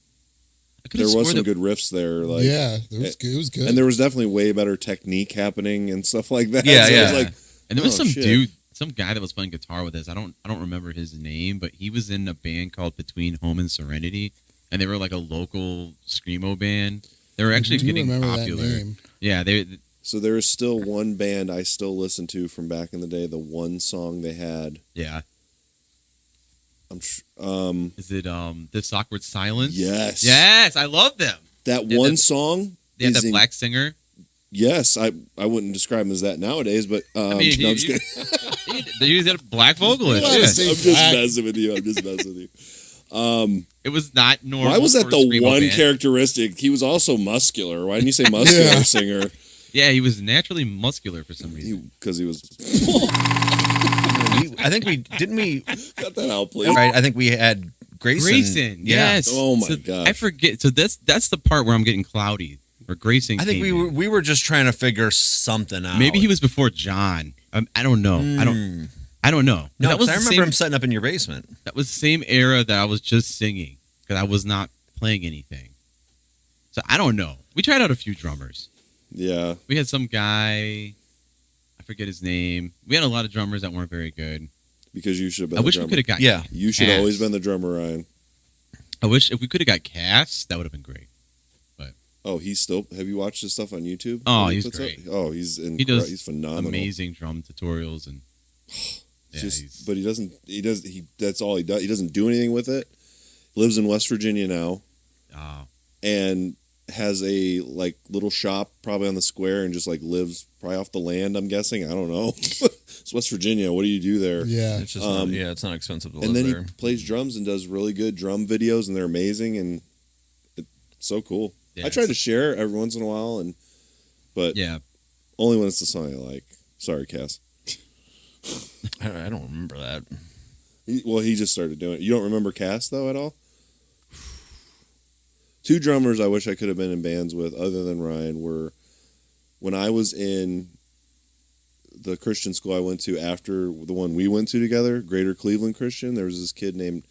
I could There have was sworn some that good riffs there. Like yeah, it was good. And there was definitely way better technique happening and stuff like that. Yeah, So it was yeah. like, And there was oh, some shit. dude, some guy that was playing guitar with us. I don't remember his name, but he was in a band called Between Home and Serenity, and they were like a local screamo band. They were actually I do getting remember popular. that name. Yeah, they So there is still one band I still listen to from back in the day. The one song they had. yeah. I'm Is it This Awkward Silence? Yes. Yes, I love them. that Yeah, one that- song. They had is that in- black singer. Yes, I wouldn't describe him as that nowadays, but I mean, no, I'm just he- kidding. They had a black vocalist. Well, Yeah. say I'm just black. messing with you. I'm just messing with you. It was not normal. Why was that for a the screamo one band. characteristic? He was also muscular. Why didn't you say muscular Yeah. singer? Yeah, he was naturally muscular for some reason. Because he was. I think we didn't we. Cut that out, please. Right. I think we had Grayson. Yeah. yes. Oh my So gosh. I forget. So that's the part where I'm getting cloudy. Where Grayson. I think came we in. were just trying to figure something out. Maybe he was before John. I don't know. I don't know. No, that was 'cause I the remember same, him setting up in your basement. That was the same era that I was just singing because I was not playing anything. So I don't know. We tried out a few drummers. Yeah. We had some guy. forget his name. We had a lot of drummers that weren't very good. Because you should have been I the wish drummer. we could have got. Yeah. You should have always Cass. been the drummer, Ryan. I wish if we could have got Cass, that would have been great. Oh, he's still. Have you watched his stuff on YouTube? Oh, What he he's puts great. up? Oh, he's He does he's phenomenal. amazing drum tutorials and. Yeah, But he doesn't. That's all he does. He doesn't do anything with it. Lives in West Virginia now, and has a like little shop probably on the square, and just like lives probably off the land. I'm guessing. I don't know. It's West Virginia. What do you do there? Yeah. It's just not, it's not expensive to live And then there. he plays drums and does really good drum videos, and they're amazing, and it's so cool. Yeah, I try to share every once in a while, but yeah, only when it's the song I like. Sorry, Cass. I don't remember that. He just started doing it. You don't remember Cass though at all? Two drummers I wish I could have been in bands with, other than Ryan, were when I was in the Christian school I went to after the one we went to together, Greater Cleveland Christian. There was this kid named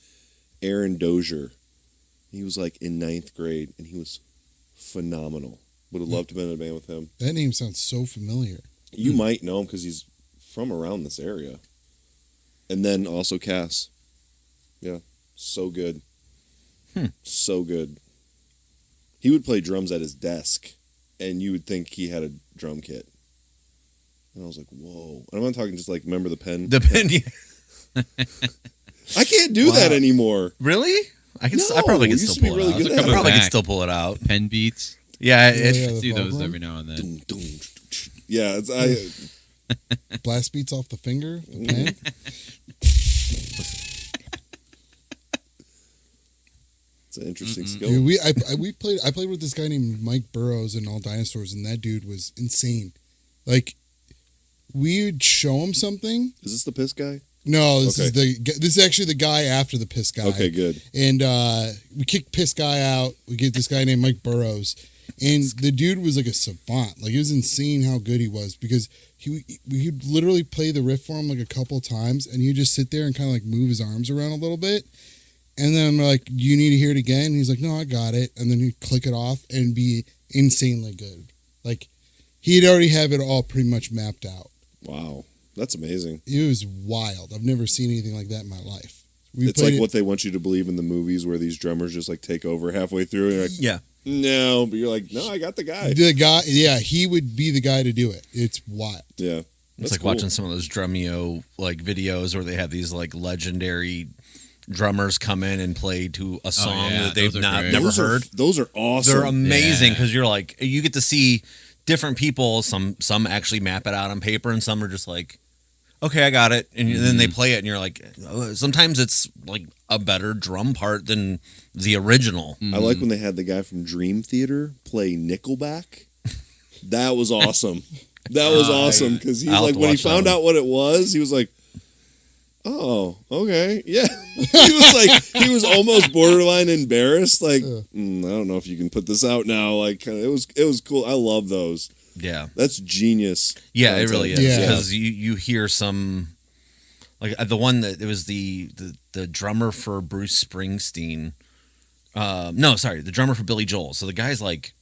Aaron Dozier. He was like in 9th grade, and he was phenomenal. Would have loved to have been in a band with him. That name sounds so familiar. You might know him because he's from around this area. And then also Cass. Yeah, so good. So good. He would play drums at his desk, and you would think he had a drum kit. And I was like, whoa. And I'm not talking just like, remember the pen? The pen, I can't do that anymore. Really? I can. No, I probably can it used still to be pull really it out. good at I it. probably can Back. still pull it out. pen beats. Yeah, Yeah, it, yeah, the See those problem. every now and then. Dum, dum, yeah, Blast beats off the finger, the pen. it's an interesting skill. Dude, I played with this guy named Mike Burrows in All Dinosaurs, and that dude was insane. Like, we would show him something. Is this the piss guy? No, this Okay. is actually the guy after the piss guy. Okay, good. And we kicked piss guy out. We get this guy named Mike Burrows, and the dude was like a savant. Like, it was insane how good he was, because he'd literally play the riff for him like a couple of times, and he'd just sit there and kind of like move his arms around a little bit. And then I'm like, "Do you need to hear it again?" And he's like, "No, I got it." And then he'd click it off and be insanely good. Like, he'd already have it all pretty much mapped out. Wow, that's amazing. It was wild. I've never seen anything like that in my life. It's like what they want you to believe in the movies, where these drummers just like take over halfway through, and you're like, yeah. no, but you're like, no, I got the guy. The guy, yeah, he would be the guy to do it. It's wild. Yeah, It's that's like cool. watching some of those Drumeo like videos where they have these like legendary drummers come in and play to a song yeah, that they've those are great. never Those heard. Those are awesome. They're amazing Yeah. because you're like, you get to see different people. Some actually map it out on paper, and some are just like, okay, I got it, and then they play it, and you're like, oh, sometimes it's like a better drum part than the original. I like when they had the guy from Dream Theater play Nickelback. That was awesome. That was awesome because he's I'll have like, to when he watch that found one. out what it was, he was like, oh, okay, yeah. He was like, he was almost borderline embarrassed. Like, I don't know if you can put this out now. Like, kinda, it was cool. I love those. Yeah, That's genius. yeah, content. it really is Yeah. because you hear some like the one that it was the drummer for Bruce Springsteen. No, sorry, the drummer for Billy Joel. So the guy's like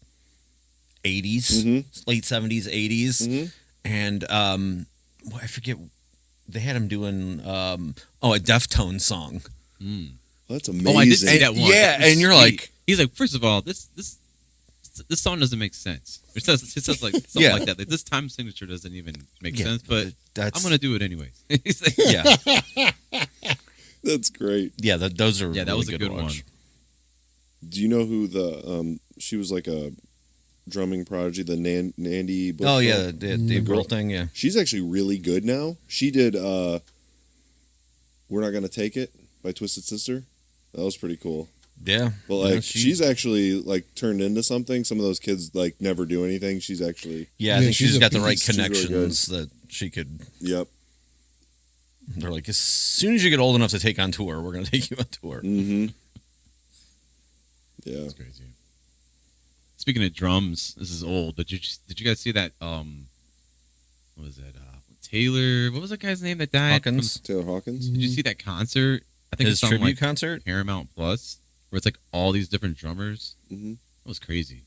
80s, late 70s, 80s, and I forget. They had him doing a Deftones song. That's amazing. Oh, I did see that one. Yeah, and you're like, he's like, first of all, this song doesn't make sense. It says like something Yeah. like that. Like, this time signature doesn't even make Yeah, sense, but that's I'm gonna do it anyways. He's like, yeah, That's great. yeah. Those are yeah, that really was a good good to one. watch. Do you know who the she was like a drumming prodigy, the Nandy? Oh yeah, Bushwell? the Dave girl. Grohl thing. Yeah, She's actually really good now. She did We're Not Gonna Take It by Twisted Sister. That was pretty cool. yeah. But like Yeah, she's actually like turned into something. Some of those kids like never do anything. She's actually yeah. I Yeah, think she's she's a got the right beast. She's really connections that she could. yep. They're like, as soon as you get old enough to take on tour, we're gonna take you on tour. Mm-hmm. Yeah. That's crazy. Speaking of drums, this is old. Did you guys see that? What was it? Taylor. What was that guy's name that died? Hawkins, Taylor Hawkins. Did you see that concert? I think his it's on tribute like concert. Paramount Plus, where it's like all these different drummers. Mm-hmm. That was crazy.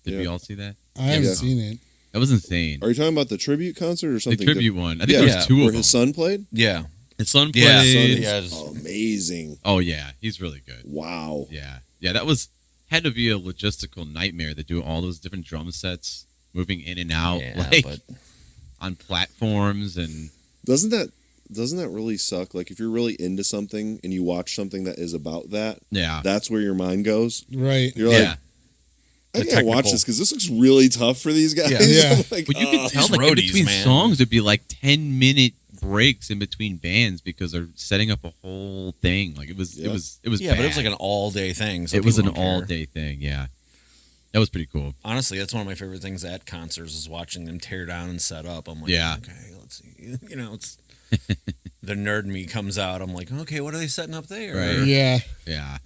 Did Yeah. we all see that? I haven't Yeah. seen it. That was insane. Are you talking about the tribute concert or The something? tribute one. I think Yeah, there was two where of them. his son played. Yeah. His son played. Yeah, Son is yeah. amazing. Oh yeah, he's really good. Wow. Yeah, that had to be a logistical nightmare to do all those different drum sets moving in and out, Yeah, like but on platforms and. Doesn't that really suck? Like if you're really into something and you watch something that is about that, Yeah. that's where your mind goes. Right. You're Yeah. like, I can't watch this because this looks really tough for these guys. Yeah. Yeah. I'm like, But you can tell, These like, in roadies, between man. songs, it'd be like 10-minute breaks in between bands because they're setting up a whole thing. Like it was Yeah. yeah, bad. but it was like an all day thing. So it was an people don't care. all day thing. Yeah, that was pretty cool. Honestly, that's one of my favorite things at concerts is watching them tear down and set up. I'm like, Yeah. okay, let's see. You know, it's the nerd in me comes out. I'm like, okay, what are they setting up there? Right. Yeah. Yeah.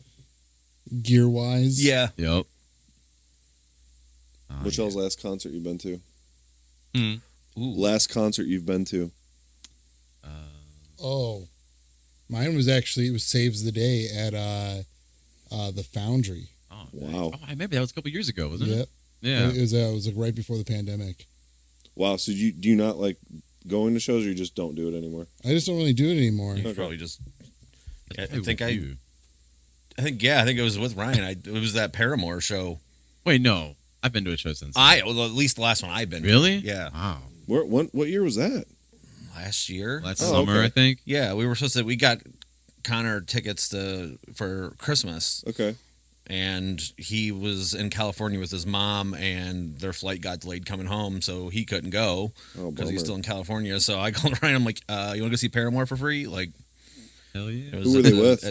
Gear wise. Yeah. Yep. Which y'all's last concert you've been to? Hmm. Ooh. Last concert you've been to? Oh, mine was actually, it was Saves the Day at the Foundry. Oh, Wow. Oh, I remember that was a couple years ago, wasn't Yep. it? Yeah. It was like right before the pandemic. Wow. So do you not like going to shows, or you just don't do it anymore? I just don't really do it anymore. You probably just. I Probably think with I you. think it was with Ryan. It was that Paramore show. Wait, no. I've been to a show since. Well, at least the last one I've been. to. Really? Yeah. Wow. What year was that? Last year. Last Oh, summer, okay. I think. Yeah, we were supposed to. We got Connor tickets for Christmas, Okay. and he was in California with his mom, and their flight got delayed coming home, so he couldn't go Oh, because he's bummer. still in California. So I called Ryan. I'm like, "You want to go see Paramore for free?" Like, Hell yeah. it Who were they with?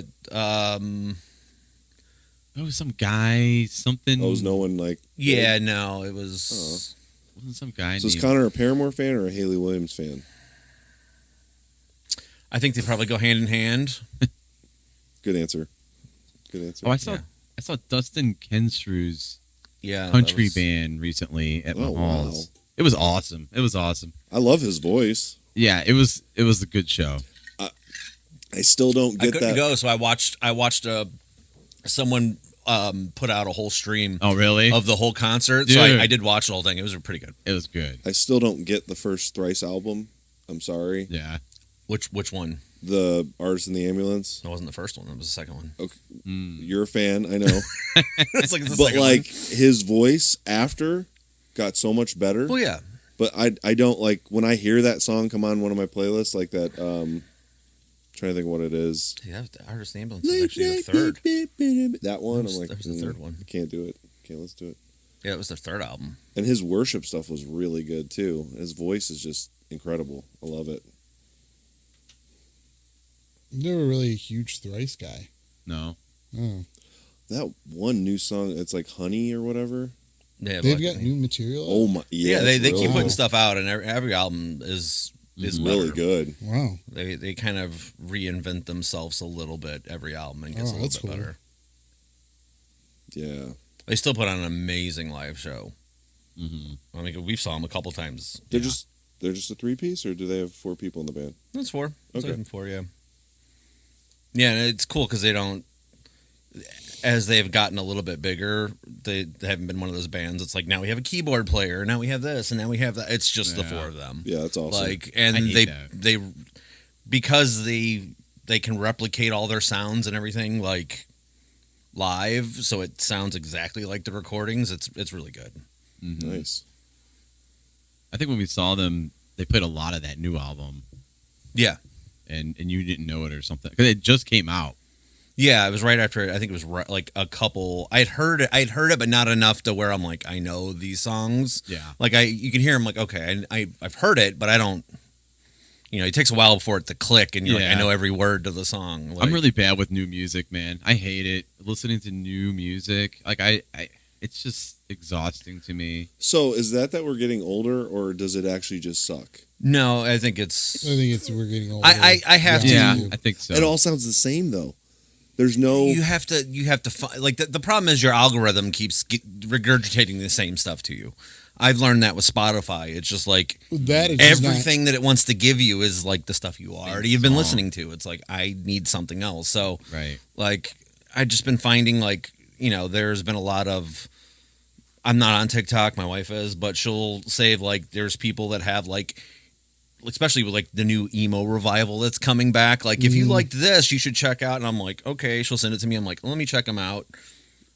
Oh, some guy, something. Oh, was no one like? Yeah, no, it was. Wasn't some guy So is named- Connor a Paramore fan or a Haley Williams fan? I think they probably go hand in hand. Good answer. Good answer. Oh, I saw Yeah. Dustin Kensrew's Yeah, country that was- band recently at Oh, Mahal's. wow. It was awesome. It was awesome. I love his voice. Yeah, it was a good show. I still don't I get couldn't that. go, so I watched someone put out a whole stream Oh, really? of the whole concert. So Dude. I did watch the whole thing. It was pretty good. It was good. I still don't get the first Thrice album. I'm sorry. Yeah. Which one? The Artist in the Ambulance. That wasn't the first one. That was the second one. Mm. You're a fan, I know. It's like the But second like his voice after got so much better. one. Well, yeah. But I don't like when I hear that song come on one of my playlists like that. Trying to think what it is. Yeah, the Artist Ambulance is actually the third. That one. That was- I'm like, that was the third one. I can't do it. Can't listen to it. Yeah, it was their third album. And his worship stuff was really good too. His voice is just incredible. I love it. Never really a huge Thrice guy. No. Oh. That one new song, it's like Honey or whatever. Yeah, They've but- got new material. Oh my, Yeah, yeah, they it's keep really putting good. stuff out, and every album is really better. good. Wow. They kind of reinvent themselves a little bit every album and gets Oh, a that's little bit cool. better. Yeah, They still put on an amazing live show. Mm-hmm. I mean, we saw them a couple times. they're just a 3-piece, or do they have 4 people in the band? That's 4. That's Okay. even 4, yeah. Yeah, and it's cool because they don't. As they've gotten a little bit bigger, they haven't been one of those bands. It's like now we have a keyboard player, now we have this, and now we have that. It's just the Yeah. 4 of them. Yeah, that's awesome. Like, I and hate that. they because they can replicate all their sounds and everything like live, so it sounds exactly like the recordings. It's really good. Mm-hmm. Nice. I think when we saw them, they played a lot of that new album, Yeah, and you didn't know it or something because it just came out. yeah. It was right after. I think it was like a couple. I'd heard it, but not enough to where I'm like, I know these songs. Yeah. Like you can hear them. Like, okay, I've heard it, but I don't. You know, it takes a while before it to click, and you're like, Yeah. I know every word to the song. Like, I'm really bad with new music, man. I hate it. Listening to new music, like I it's just exhausting to me. So is that we're getting older, or does it actually just suck? No, I think it's. I think we're getting older. I have to. Yeah, you. I think so. It all sounds the same though. There's no. You have to find like the problem is your algorithm keeps regurgitating the same stuff to you. I've learned that with Spotify. It's just like That is just everything that it wants to give you is like the stuff you already have been song. listening to. It's like I need something else. So Right. like I've just been finding like, you know, there's been a lot of I'm not on TikTok, my wife is, but she'll save like there's people that have like especially with like the new emo revival that's coming back. Like if you liked this, you should check out. And I'm like, okay, she'll send it to me. I'm like, let me check them out.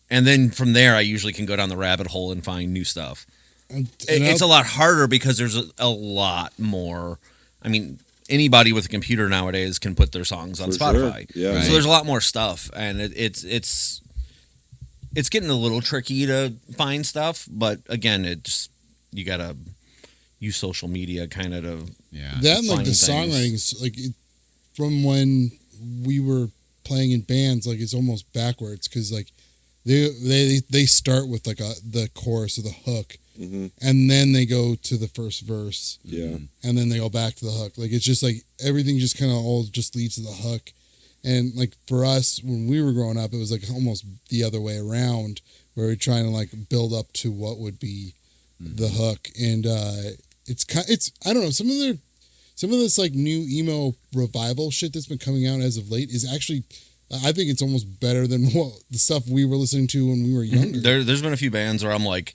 And then from there, I usually can go down the rabbit hole and find new stuff. It's a lot harder because there's a lot more. I mean, anybody with a computer nowadays can put their songs on Spotify. Sure. Yeah. Right. So there's a lot more stuff, and it's getting a little tricky to find stuff. But again, you gotta use social media kind of to That and like find the things. songwriting is like from when we were playing in bands, like it's almost backwards because like they start with like the chorus or the hook, and then they go to the first verse, and then they go back to the hook. Like it's just like everything just kind of all just leads to the hook. And like for us when we were growing up, it was like almost the other way around, where we're trying to like build up to what would be the hook. And it's I don't know, some of this like new emo revival shit that's been coming out as of late is actually, I think it's almost better than the stuff we were listening to when we were younger. There's been a few bands where I'm like,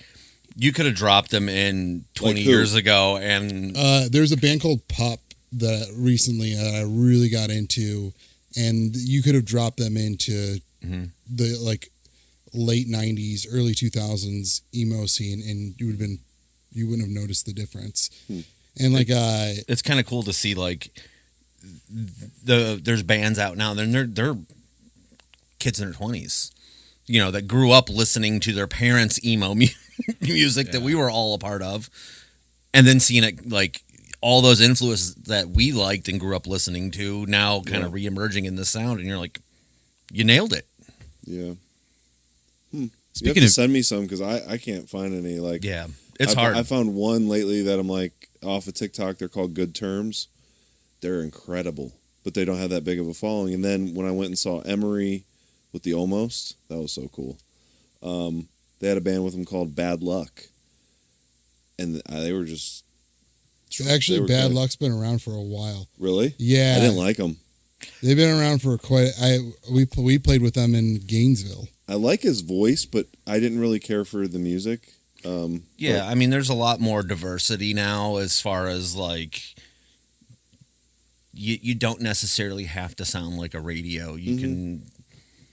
you could have dropped them in 20 Like who? years ago, and There's a band called Pop that recently I really got into, and you could have dropped them into the like late 90s, early 2000s emo scene, and you wouldn't have noticed the difference. And like it's kind of cool to see like there's bands out now, and they're kids in their 20s, you know, that grew up listening to their parents' emo music that we were all a part of, and then seeing it like all those influences that we liked and grew up listening to now kind of reemerging in the sound, and you're like, you nailed it. Yeah. You Speaking have to of send me some because I can't find any. Like, Yeah, it's hard. I found one lately that I'm like off of TikTok. They're called Good Terms. They're incredible, but they don't have that big of a following. And then when I went and saw Emery with the Almost, that was so cool. They had a band with them called Bad Luck, and they were just actually they were Bad good. Luck's been around for a while. Really? Yeah, I didn't like them. They've been around for we played with them in Gainesville. I like his voice, but I didn't really care for the music. Yeah, I mean, there's a lot more diversity now as far as like you don't necessarily have to sound like a radio. You can,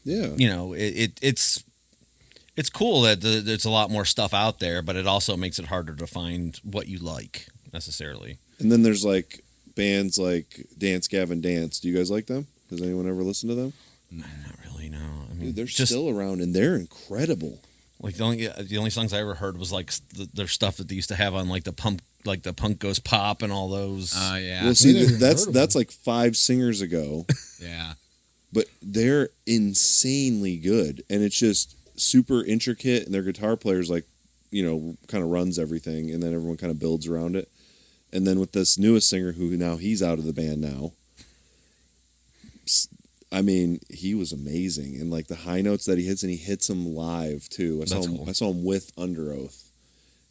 you know, it's cool that there's a lot more stuff out there, but it also makes it harder to find what you like necessarily. And then there's like bands like Dance Gavin Dance. Do you guys like them? Does anyone ever listen to them? Not really, no. I mean, Dude, they're just still around and they're incredible. like the only songs I ever heard was like their stuff that they used to have on like the Punk Goes Pop and all those. yeah. Well, see, never heard of that's like 5 singers ago, Yeah. but they're insanely good, and it's just super intricate. And their guitar player's like, you know, kind of runs everything, and then everyone kind of builds around it. And then with this newest singer, who now he's out of the band now. I mean, he was amazing, and like the high notes that he hits, and he hits them live too. I saw him with Under Oath,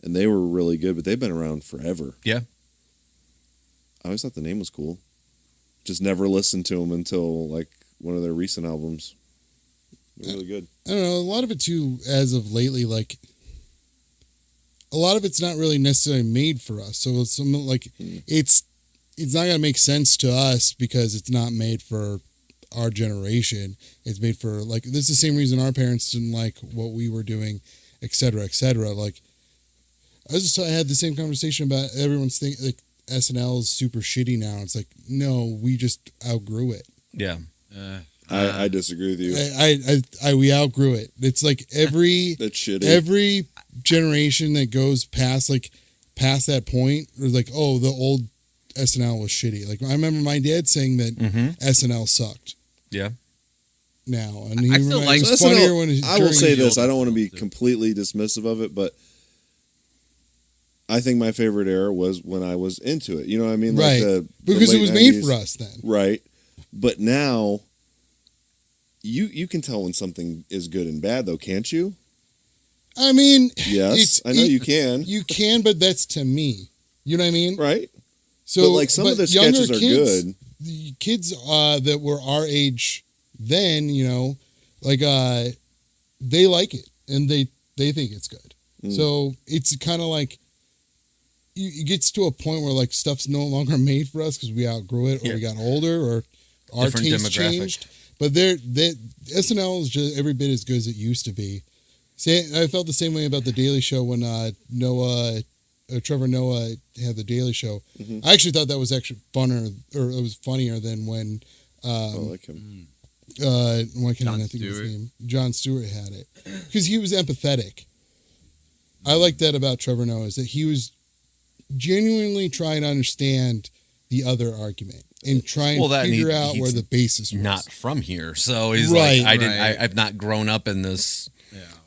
and they were really good. But they've been around forever. Yeah. I always thought the name was cool. Just never listened to them until like one of their recent albums. They're really good. I don't know. A lot of it too, as of lately, like a lot of it's not really necessarily made for us. So it's some like it's not gonna make sense to us because it's not made for our generation. It's made for like this is the same reason our parents didn't like what we were doing, et cetera, et cetera. Like I had the same conversation about everyone's thinking like SNL is super shitty now. It's like no, we just outgrew it. Yeah. I disagree with you. We outgrew it. It's like every That's shitty. every generation that goes past that point, or like, oh, the old SNL was shitty. Like I remember my dad saying that SNL sucked. Yeah. Now and he I still remembers like it was So funnier SNL, when I will say the this. old I don't want to be too. completely dismissive of it, but I think my favorite era was when I was into it. You know what I mean? Like right the because late it was made 90s. for us then. Right. But now you can tell when something is good and bad though, can't you? I mean, Yes. I know you can. You can, but that's to me. You know what I mean? Right. So, but like some of the younger sketches are kids, good. The kids that were our age then, you know, like they like it and they think it's good. So it's kind of like it gets to a point where like stuff's no longer made for us because we outgrew it or we got older or our Different taste demographic. changed. But SNL is just every bit as good as it used to be. I felt the same way about the Daily Show when Trevor Noah had the Daily Show. I actually thought that was actually funnier, or it was funnier than when I like him. why can't I think of his name? Jon Stewart had it because he was empathetic. I like that about Trevor Noah is that he was genuinely trying to understand the other argument and try and figure out where the basis was. Not from here, so he's Right. like, I've not grown up in this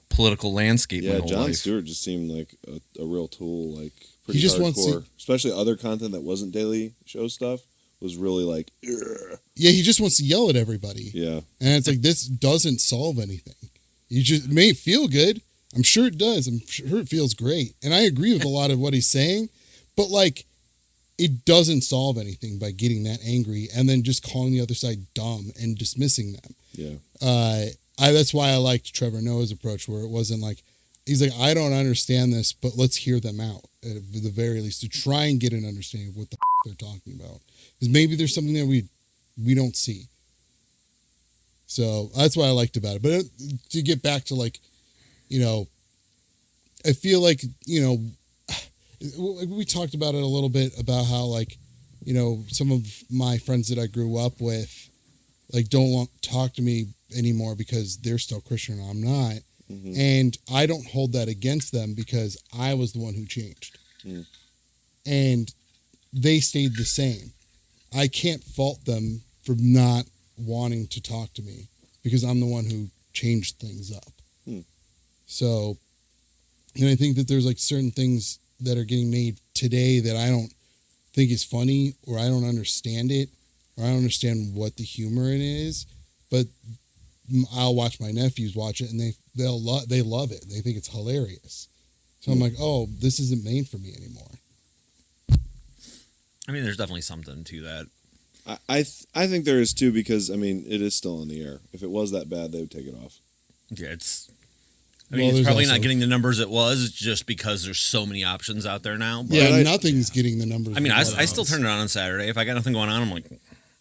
political landscape. Yeah, my whole Jon life. Stewart just seemed like a real tool, like pretty He just hardcore. wants Especially other content that wasn't Daily Show stuff was really like, ugh. Yeah, he just wants to yell at everybody. Yeah. And it's like, this doesn't solve anything. You just may feel good. I'm sure it does. I'm sure it feels great. And I agree with a lot of what he's saying, but like, it doesn't solve anything by getting that angry and then just calling the other side dumb and dismissing them. Yeah. That's why I liked Trevor Noah's approach, where it wasn't like, he's like, I don't understand this, but let's hear them out at the very least to try and get an understanding of what the they're talking about. Because maybe there's something that we don't see. So that's what I liked about it. But to get back to like, you know, I feel like, you know, we talked about it a little bit about how like, you know, some of my friends that I grew up with, like, don't talk to me anymore because they're still Christian and I'm not. Mm-hmm. And I don't hold that against them because I was the one who changed. Mm. And they stayed the same. I can't fault them for not wanting to talk to me because I'm the one who changed things up. Mm. So, and I think that there's like certain things that are getting made today that I don't think is funny, or I don't understand it, or I don't understand what the humor in it is, but I'll watch my nephews watch it and they love it. They think it's hilarious. So I'm like, oh, this isn't made for me anymore. I mean, there's definitely something to that. I think there is too, because I mean it is still on the air. If it was that bad, they would take it off. Yeah, it's. I Well, mean, it's there's probably also- not getting the numbers it was just because there's so many options out there now. But Yeah, nothing's getting the numbers. I mean, it I was. still turn it on Saturday if I got nothing going on. I'm like,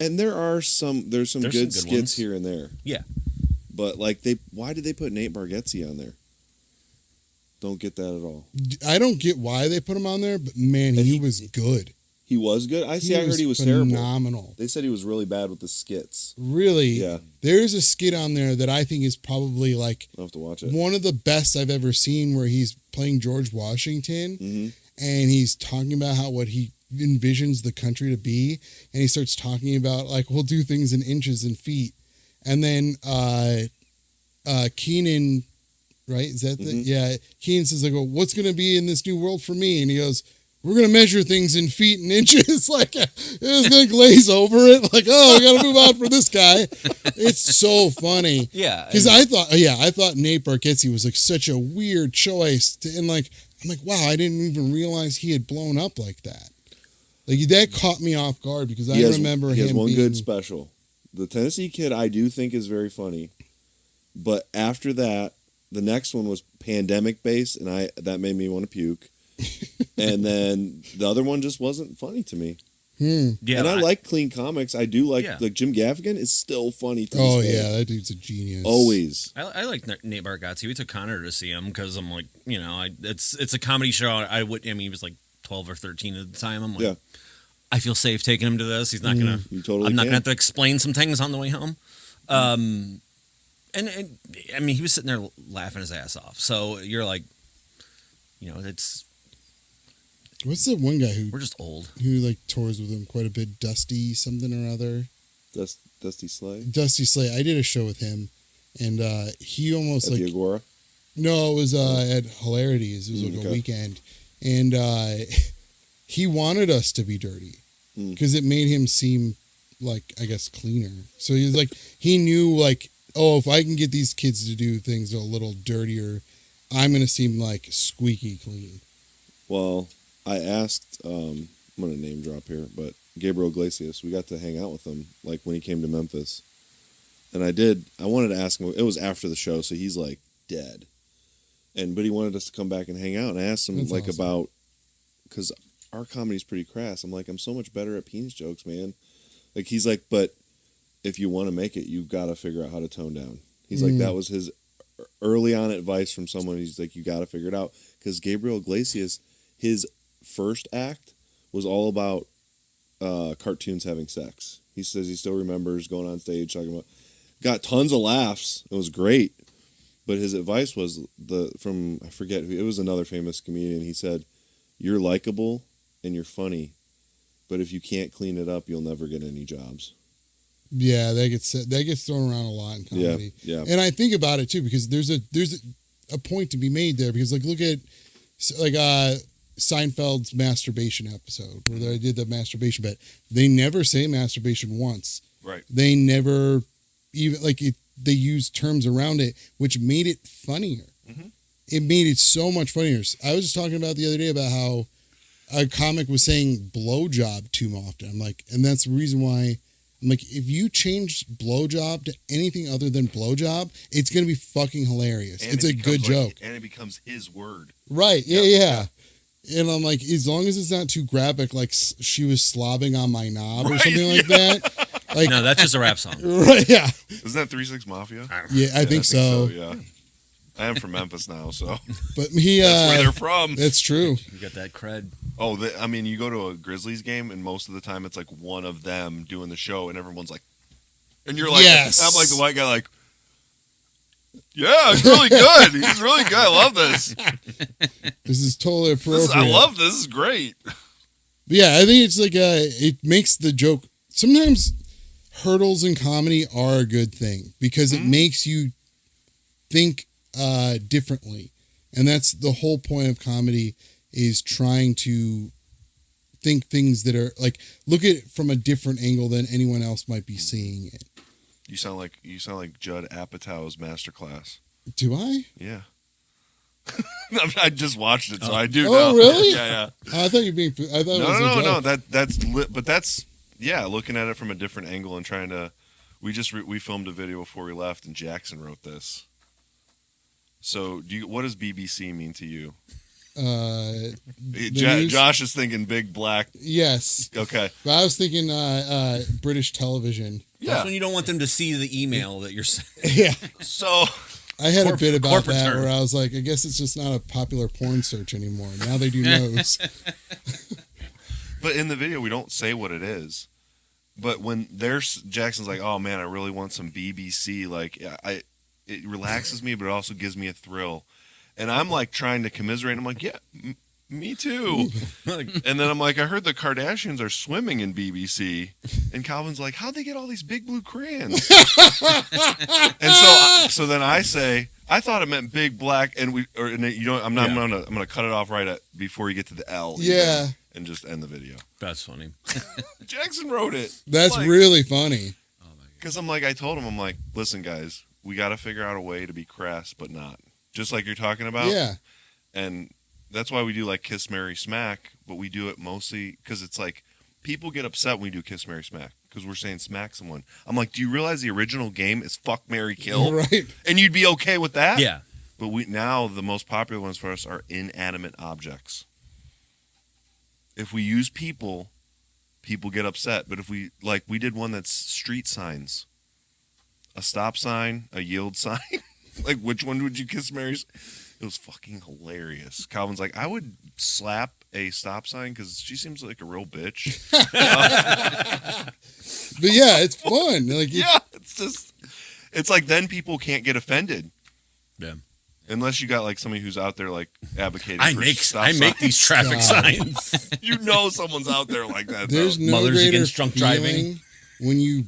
And there's some good some good skits ones. here and there. yeah, But like why did they put Nate Bargatze on there? Don't get that at all. I don't get why they put him on there, but man, he was good. He was good. I heard he was phenomenal. terrible. They said he was really bad with the skits. Really, Yeah. There's a skit on there that I think is probably like I'll have to watch it. one of the best I've ever seen, where he's playing George Washington Mm-hmm. and he's talking about what he envisions the country to be, and he starts talking about like, we'll do things in inches and feet, and then Keenan, right? Is that Mm-hmm. yeah? Keenan says like, well, what's going to be in this new world for me? And he goes, we're going to measure things in feet and inches. Like, it was going to glaze over it. Like, oh, we got to move on for this guy. It's so funny. yeah. Because I thought Nate Bargatze was like such a weird choice. I'm like, wow, I didn't even realize he had blown up like that. Like, that caught me off guard because I remember he him has one being good special. The Tennessee Kid I do think is very funny. But after that, the next one was pandemic based, and that made me want to puke. And then the other one just wasn't funny to me. Yeah, And I like clean comics. I do like Yeah. Jim Gaffigan is still funny to Oh this day. yeah, that dude's a genius. Always. I like Nate Bargatze. We took Connor to see him because I'm like, you know, it's a comedy show. I mean, he was like 12 or 13 at the time. I'm like, Yeah. I feel safe taking him to this. He's not gonna. You totally I'm not can. gonna have to explain some things on the way home. And I mean, he was sitting there laughing his ass off. So you're like, you know, What's the one guy we're just old. who like tours with him quite a bit? Dusty something or other. Dusty Slay Dusty Slay. I did a show with him, and he almost at like the Agora. no, it was at Hilarities. It was like Okay. a weekend, and he wanted us to be dirty because it made him seem like, I guess, cleaner. So he was like, he knew like, oh, if I can get these kids to do things a little dirtier, I'm gonna seem like squeaky clean. Well, I asked, I'm going to name drop here, but Gabriel Iglesias, we got to hang out with him, like, when he came to Memphis. And I wanted to ask him, it was after the show, so he's, like, dead. but he wanted us to come back and hang out. And I asked him That's like awesome. about, because our comedy's pretty crass. I'm like, I'm so much better at Peen's jokes, man. Like he's like, but if you want to make it, you've got to figure out how to tone down. He's like, that was his early on advice from someone. He's like, you got to figure it out, because Gabriel Iglesias, his first act was all about cartoons having sex. He says he still remembers going on stage talking about, got tons of laughs. It was great. But his advice was I forget who, it was another famous comedian. He said, you're likable and you're funny, but if you can't clean it up, you'll never get any jobs. Yeah, that gets thrown around a lot in comedy. Yeah. And I think about it too, because there's a point to be made there, because like look at like Seinfeld's masturbation episode where they did the masturbation bit. They never say masturbation once. Right. They never even they use terms around it, which made it funnier. Mm-hmm. It made it so much funnier. I was just talking about the other day about how a comic was saying blowjob too often. I'm like, and that's the reason why I'm like, if you change blowjob to anything other than blowjob, it's going to be fucking hilarious. And it's it a good becomes joke. and it becomes his word. Right. Yeah. And I'm like, as long as it's not too graphic, like she was slobbing on my knob or something like that. Like, No, that's just a rap song. Right, yeah. Isn't that 3 6 Mafia? Yeah, I think so. Yeah. I am from Memphis now, so But he, that's where they're from. that's true. You got that cred. Oh, I mean, you go to a Grizzlies game, and most of the time it's like one of them doing the show, and everyone's like, and you're like, Yes. I'm like the white guy, like, yeah, it's really good. He's really good. I love this. This is totally appropriate. I love this. This is great. But yeah, I think it's like it makes the joke. Sometimes hurdles in comedy are a good thing because it makes you think differently, and that's the whole point of comedy, is trying to think things that are like, look at it from a different angle than anyone else might be seeing it. You sound like Judd Apatow's masterclass. Do I? Yeah. I just watched it, so I do. Oh, know. really? Yeah. I thought you were being. I thought it was a No. joke. But that's looking at it from a different angle and trying to. We filmed a video before we left, and Jackson wrote this. So, what does BBC mean to you? News? Josh is thinking big black. Yes, Okay. but I was thinking British television. Yeah. That's when you don't want them to see the email that you're sending. Yeah, So, I had a bit about corporate that term. where I was like, I guess it's just not a popular porn search anymore. Now they do nose. but in the video we don't say what it is. But when Jackson's like, oh man, I really want some BBC. Like, it relaxes me, but it also gives me a thrill. And I'm like trying to commiserate. I'm like, yeah, me too. And then I'm like, I heard the Kardashians are swimming in BBC. And Calvin's like, how'd they get all these big blue crayons? And so then I say, I thought it meant big black, and I'm gonna cut it off before you get to the L. Yeah. And just end the video. That's funny. Jackson wrote it. That's Like, really funny. because I told him, I'm like, listen, guys, we got to figure out a way to be crass, but not. Just like you're talking about. Yeah. And that's why we do like Kiss, Marry, Smack, but we do it mostly because it's like people get upset when we do Kiss, Marry, Smack because we're saying smack someone. I'm like, do you realize the original game is fuck, marry, kill? Right. And you'd be okay with that? Yeah. But now the most popular ones for us are inanimate objects. If we use people get upset. But if we did one that's street signs, a stop sign, a yield sign. Like, which one would you kiss, marry? It was fucking hilarious. Calvin's like, I would slap a stop sign because she seems like a real bitch. But yeah, it's fun. Like, it's like then people can't get offended. Yeah. Unless you got like somebody who's out there like advocating I for make stop signs. these traffic God. signs. You know someone's out there like that. there's though. no Mothers greater against drunk feeling driving. when you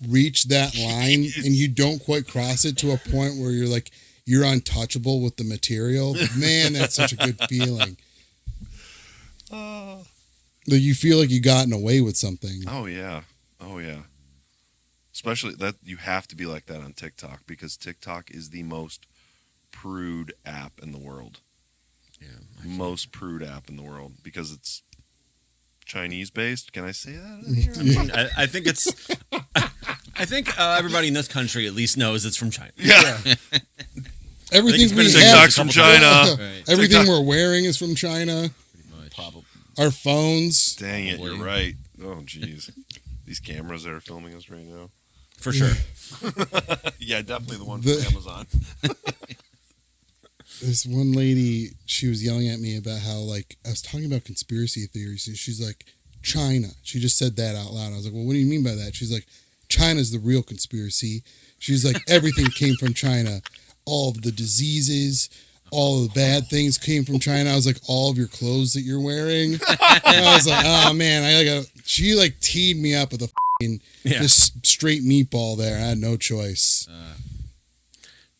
reach that line and you don't quite cross it to a point where you're untouchable with the material. Man, that's such a good feeling. That you feel like you gotten away with something. Oh yeah. Especially that you have to be like that on TikTok because TikTok is the most prude app in the world. Yeah. Most prude app in the world because it's Chinese based. Can I say that? I think it's. I think everybody in this country at least knows it's from China. Yeah. Everything we been have TikTok's from China. Right. Everything TikTok. we're wearing is from China. Pretty much. Probably. Our phones. Dang it, you're right. Oh, jeez. These cameras that are filming us right now. For sure. Yeah, definitely the one The- from Amazon. This one lady, she was yelling at me about how, like, I was talking about conspiracy theories, and she's like, China. She just said that out loud. I was like, well, what do you mean by that? She's like, China's the real conspiracy. She's like, everything came from China. All of the diseases, all of the bad things came from China. I was like, all of your clothes that you're wearing. And I was like, oh man, she like teed me up with a just straight meatball there. I had no choice.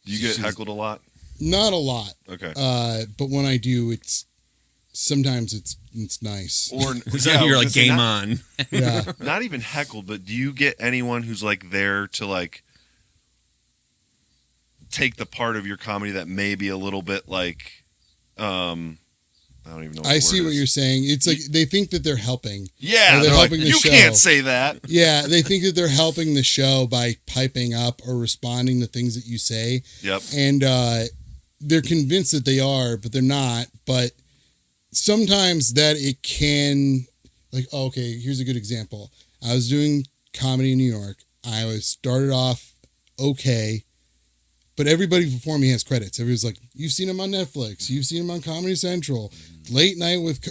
Do you get heckled a lot? Not a lot. Okay. But when I do, sometimes it's nice. Or So yeah, you're I like was gonna say, game not, on. Yeah. Not even heckled, but do you get anyone who's like there to like take the part of your comedy that may be a little bit like I don't even know. I see what you're saying. It's like they think that they're helping. Yeah, Or they're they're like, helping the you show. can't say that. Yeah, they think that they're helping the show by piping up or responding to things that you say. Yep. And they're convinced that they are, but they're not. But sometimes that it can, like, oh, okay, here's a good example. I was doing comedy in New York. I started off okay, but everybody before me has credits. Everybody's like, you've seen him on Netflix. You've seen him on Comedy Central. Late night with,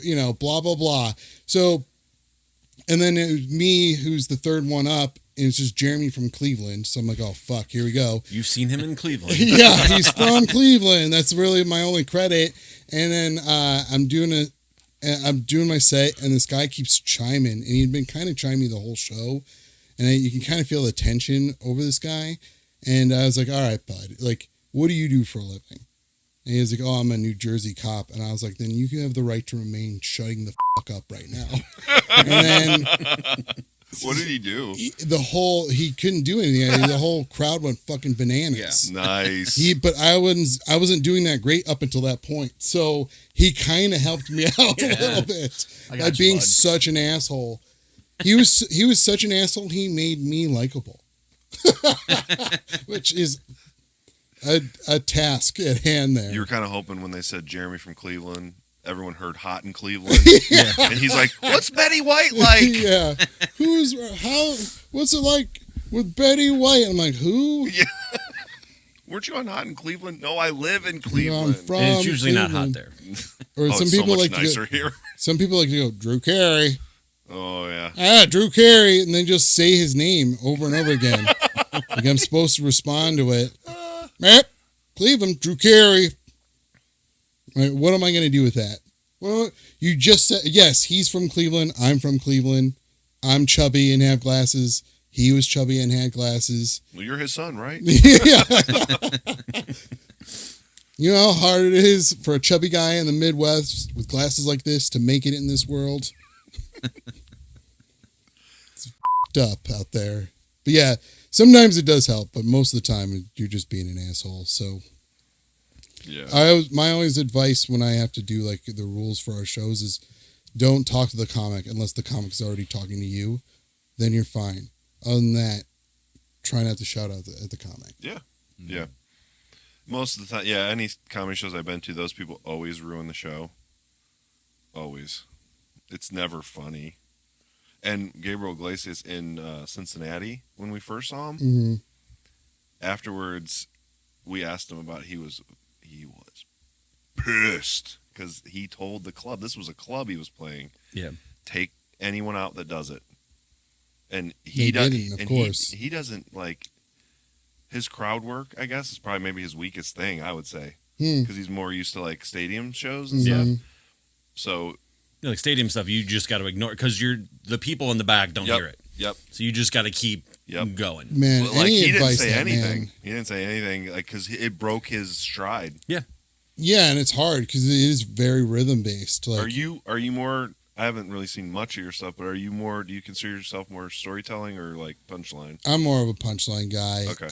blah, blah, blah. So, and then it was me who's the third one up, and it's just Jeremy from Cleveland. So I'm like, oh, fuck, here we go. You've seen him in Cleveland. Yeah, he's from Cleveland. That's really my only credit. And then I'm doing my set, and this guy keeps chiming, and he'd been kind of chiming the whole show, and you can kind of feel the tension over this guy. And I was like, all right, bud, like, what do you do for a living? And he was like, oh, I'm a New Jersey cop. And I was like, then you can have the right to remain shutting the fuck up right now. And then What did he do? he couldn't do anything. The whole crowd went fucking bananas. Nice. But I wasn't doing that great up until that point. So he kind of helped me out a little bit by being such an asshole. He was such an asshole. He made me likable, which is a task at hand there. You were kind of hoping when they said Jeremy from Cleveland, everyone heard hot in Cleveland. And he's like, what's Betty White like? Yeah. What's it like with Betty White? I'm like, who? Yeah. Weren't you on Hot in Cleveland? No, I live in I'm Cleveland. from And it's usually not hot Cleveland. there. Or some it's people so much like nicer here. some people like to go, Drew Carey. Oh yeah. Drew Carey, and then just say his name over and over again. Like I'm supposed to respond to it. Cleveland, Drew Carey. Right, what am I going to do with that? Well, you just said, yes, he's from Cleveland. I'm from Cleveland. I'm chubby and have glasses. He was chubby and had glasses. Well, you're his son, right? Yeah. You know how hard it is for a chubby guy in the Midwest with glasses like this to make it in this world? It's f***ed up out there. But yeah, sometimes it does help, but most of the time you're just being an asshole. So Yeah. my always advice when I have to do like the rules for our shows is don't talk to the comic unless the comic's already talking to you. Then you're fine. Other than that, try not to shout out at the comic. Yeah. Yeah. Most of the time, yeah, any comedy shows I've been to, those people always ruin the show. Always. It's never funny. And Gabriel Iglesias in Cincinnati, when we first saw him, Mm-hmm. afterwards, we asked him about he was pissed because he told the club, this was a club he was playing, take anyone out that does it. And he didn't, of course. He doesn't like his crowd work, I guess, is probably maybe his weakest thing, I would say. Because he's more used to like stadium shows and stuff. So Like stadium stuff, you just got to ignore it because the people in the back don't hear it. Yep. So you just got to keep going. Man, But, like, any he didn't advice say that anything. man. He didn't say anything, like, because it broke his stride. Yeah, and it's hard because it is very rhythm based. Like, Are you more? I haven't really seen much of your stuff, but are you more? Do you consider yourself more storytelling or like punchline? I'm more of a punchline guy. Okay.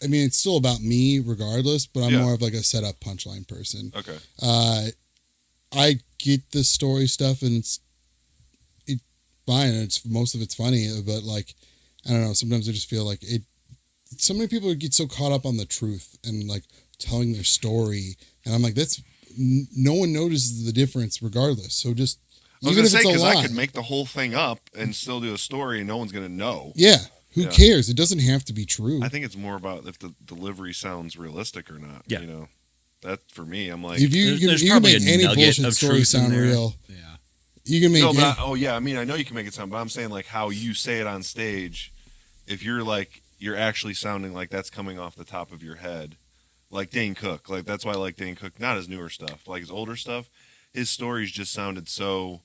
I mean, it's still about me regardless, but I'm Yeah. more of like a setup punchline person. Okay. I get the story stuff, and it's fine. And most of it's funny, but like, I don't know. Sometimes I just feel like it. So many people get so caught up on the truth and like, telling their story, and I'm like, no one notices the difference regardless. So just I was even gonna if say it's a because I lie, could make the whole thing up and still do a story, and no one's gonna know. yeah, who Yeah. cares? It doesn't have to be true. I think it's more about if the delivery sounds realistic or not. Yeah. You know, that for me, I'm like, if you there's can probably make a any nugget bullshit of story truth in sound there. real, Yeah. you can make. no, any- but I mean, I know you can make it sound, but I'm saying like how you say it on stage. If you're actually sounding like that's coming off the top of your head, like Dane Cook. Like that's why I like Dane Cook, not his newer stuff, like his older stuff. His stories just sounded so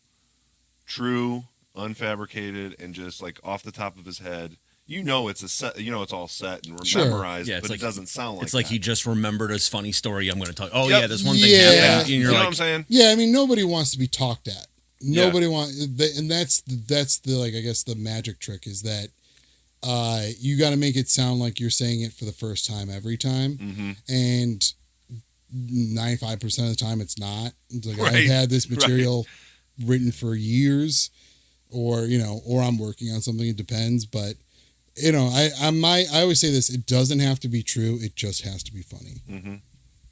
true, unfabricated, and just like off the top of his head. You know, it's a set. You know, it's all set and Sure. memorized, Yeah, it's but like- it doesn't sound like It's like that. he just remembered his funny story. I'm going to tell. Oh Yep. yeah, this one thing Yeah. happened, Yeah, and you you're know like, what I'm saying? Yeah, I mean, nobody wants to be talked at. Yeah. Nobody and that's the like, I guess the magic trick is that you got to make it sound like you're saying it for the first time every time, Mm-hmm. and 95% of the time it's not. It's like Right. I've had this material written for years, or or I'm working on something. It depends, but I always say this: it doesn't have to be true. It just has to be funny. Mm-hmm.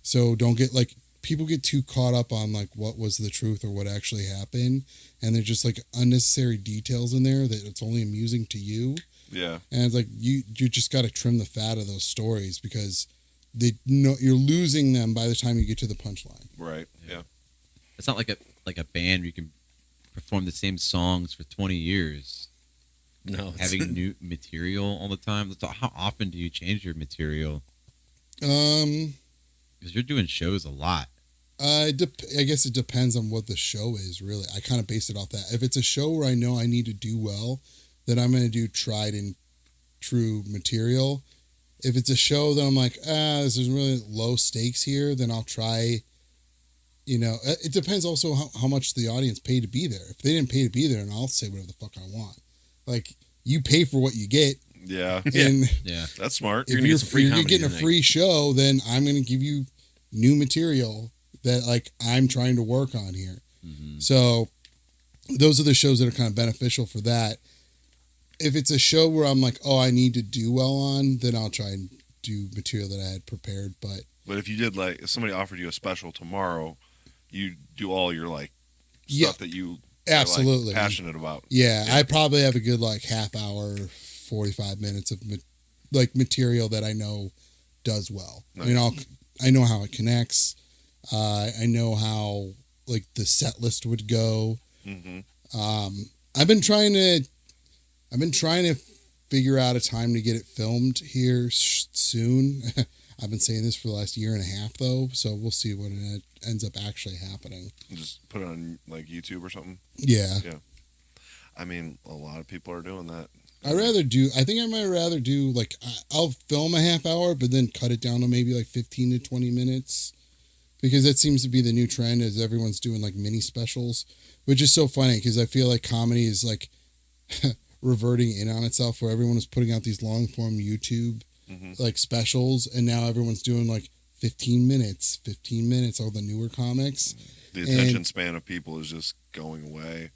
So don't get like people get too caught up on like what was the truth or what actually happened, and there's just like unnecessary details in there that it's only amusing to you. Yeah. And it's like you just got to trim the fat of those stories because you're losing them by the time you get to the punchline. Right. Yeah. It's not like a band where you can perform the same songs for 20 years, no, it's- having new material all the time. How often do you change your material? Because you're doing shows a lot. I guess it depends on what the show is, really. I kind of base it off that. If it's a show where I know I need to do well, then I'm going to do tried and true material. If it's a show that I'm like, there's really low stakes here, then I'll try, it depends also how much the audience paid to be there. If they didn't pay to be there, and I'll say whatever the fuck I want. Like, you pay for what you get. Yeah. And Yeah. That's smart. if gonna you're, get some free if you're comedy getting a tonight. free show, then I'm going to give you new material that like I'm trying to work on here. Mm-hmm. So those are the shows that are kind of beneficial for that. If it's a show where I'm like, I need to do well on, then I'll try and do material that I had prepared. But But if you did if somebody offered you a special tomorrow, you do all your stuff Yeah. that you absolutely are, passionate about. Yeah, I probably have a good half hour, 45 minutes of material that I know does well. Nice. I know how it connects. I know how the set list would go. Mm-hmm. I've been trying to figure out a time to get it filmed here soon. I've been saying this for the last year and a half though, so we'll see when it ends up actually happening. Just put it on YouTube or something. Yeah. I mean, a lot of people are doing that. I think I might rather do I'll film a half hour, but then cut it down to maybe 15 to 20 minutes, because that seems to be the new trend is everyone's doing mini specials, which is so funny because I feel like comedy is reverting in on itself, where everyone is putting out these long form YouTube specials, and now everyone's doing 15 minutes, all the newer comics. The attention span of people is just going away.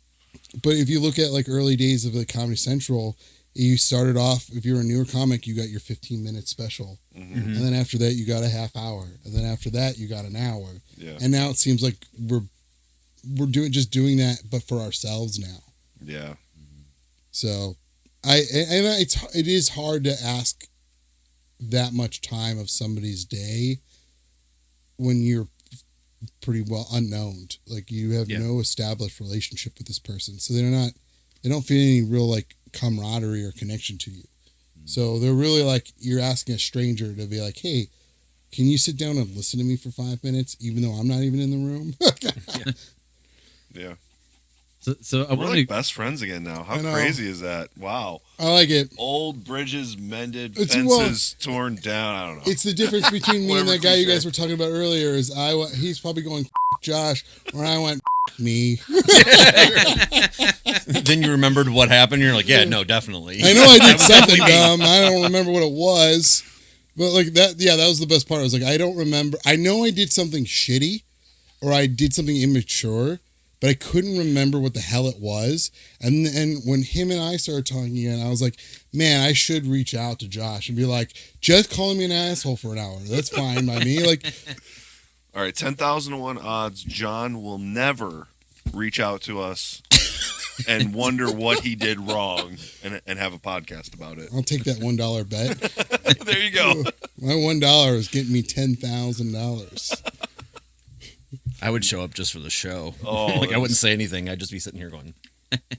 But if you look at early days of Comedy Central, you started off, if you're a newer comic, you got your 15-minute special. Mm-hmm. And then after that, you got a half hour. And then after that, you got an hour. Yeah. And now it seems like we're doing that, but for ourselves now. Yeah. So it is hard to ask that much time of somebody's day when you're pretty well unknown. You have no established relationship with this person, so they don't feel any real camaraderie or connection to you. So they're really you're asking a stranger to be like, hey, can you sit down and listen to me for 5 minutes, even though I'm not even in the room? Yeah. So I We're want to. best friends again now. How I know. crazy is that? Wow. I like it. Old bridges mended, It's- fences torn down. I don't know. It's the difference between me and Whatever that guy you cliche. guys were talking about earlier. Is he's probably going Josh, or I went me. Then you remembered what happened. You're like, yeah, no, definitely. I know I did something dumb. I don't remember what it was, but that. Yeah, that was the best part. I was like, I don't remember. I know I did something shitty, or I did something immature, but I couldn't remember what the hell it was. And when him and I started talking again, I was like, man, I should reach out to Josh and be like, just calling me an asshole for an hour. That's fine by me. Like, All right, 10,001 odds. John will never reach out to us and wonder what he did wrong and have a podcast about it. I'll take that $1 bet. There you go. My $1 is getting me $10,000. I would show up just for the show. Oh, like I wouldn't say anything. I'd just be sitting here going,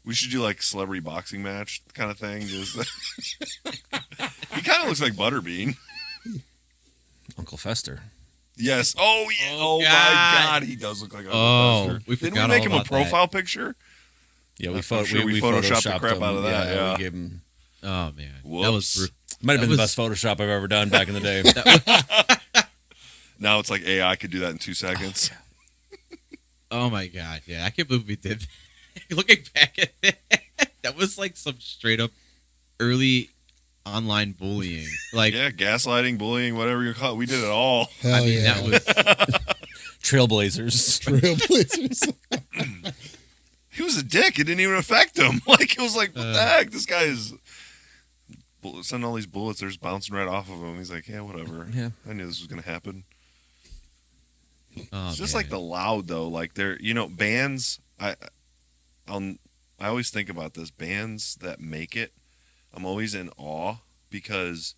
We should do like celebrity boxing match kind of thing. Just he kind of looks like Butterbean. Uncle Fester. Yes. Oh yeah. Oh, my God, he does look like Uncle Fester. We Didn't forgot we make all him a about that. profile picture? Yeah, I'm sure we photoshopped the crap him. out of that, yeah. We gave him. Oh man, Whoops. that was Might have been was- the best Photoshop I've ever done back in the day. Now it's like AI could do that in 2 seconds. Oh my god, yeah, I can't believe we did that. Looking back at that was like some straight up early online bullying. Like, Yeah, gaslighting, bullying, whatever you call it. We did it all. Hell I mean, yeah. that was Trailblazers. Trailblazers. He was a dick. It didn't even affect him. Like, it was like, what the heck? This guy is sending all these bullets. They're just bouncing right off of him. He's like, yeah, whatever. Yeah. I knew this was going to happen. oh, It's just man. like the loud, though. Like, they're, bands, I always think about this. Bands that make it, I'm always in awe because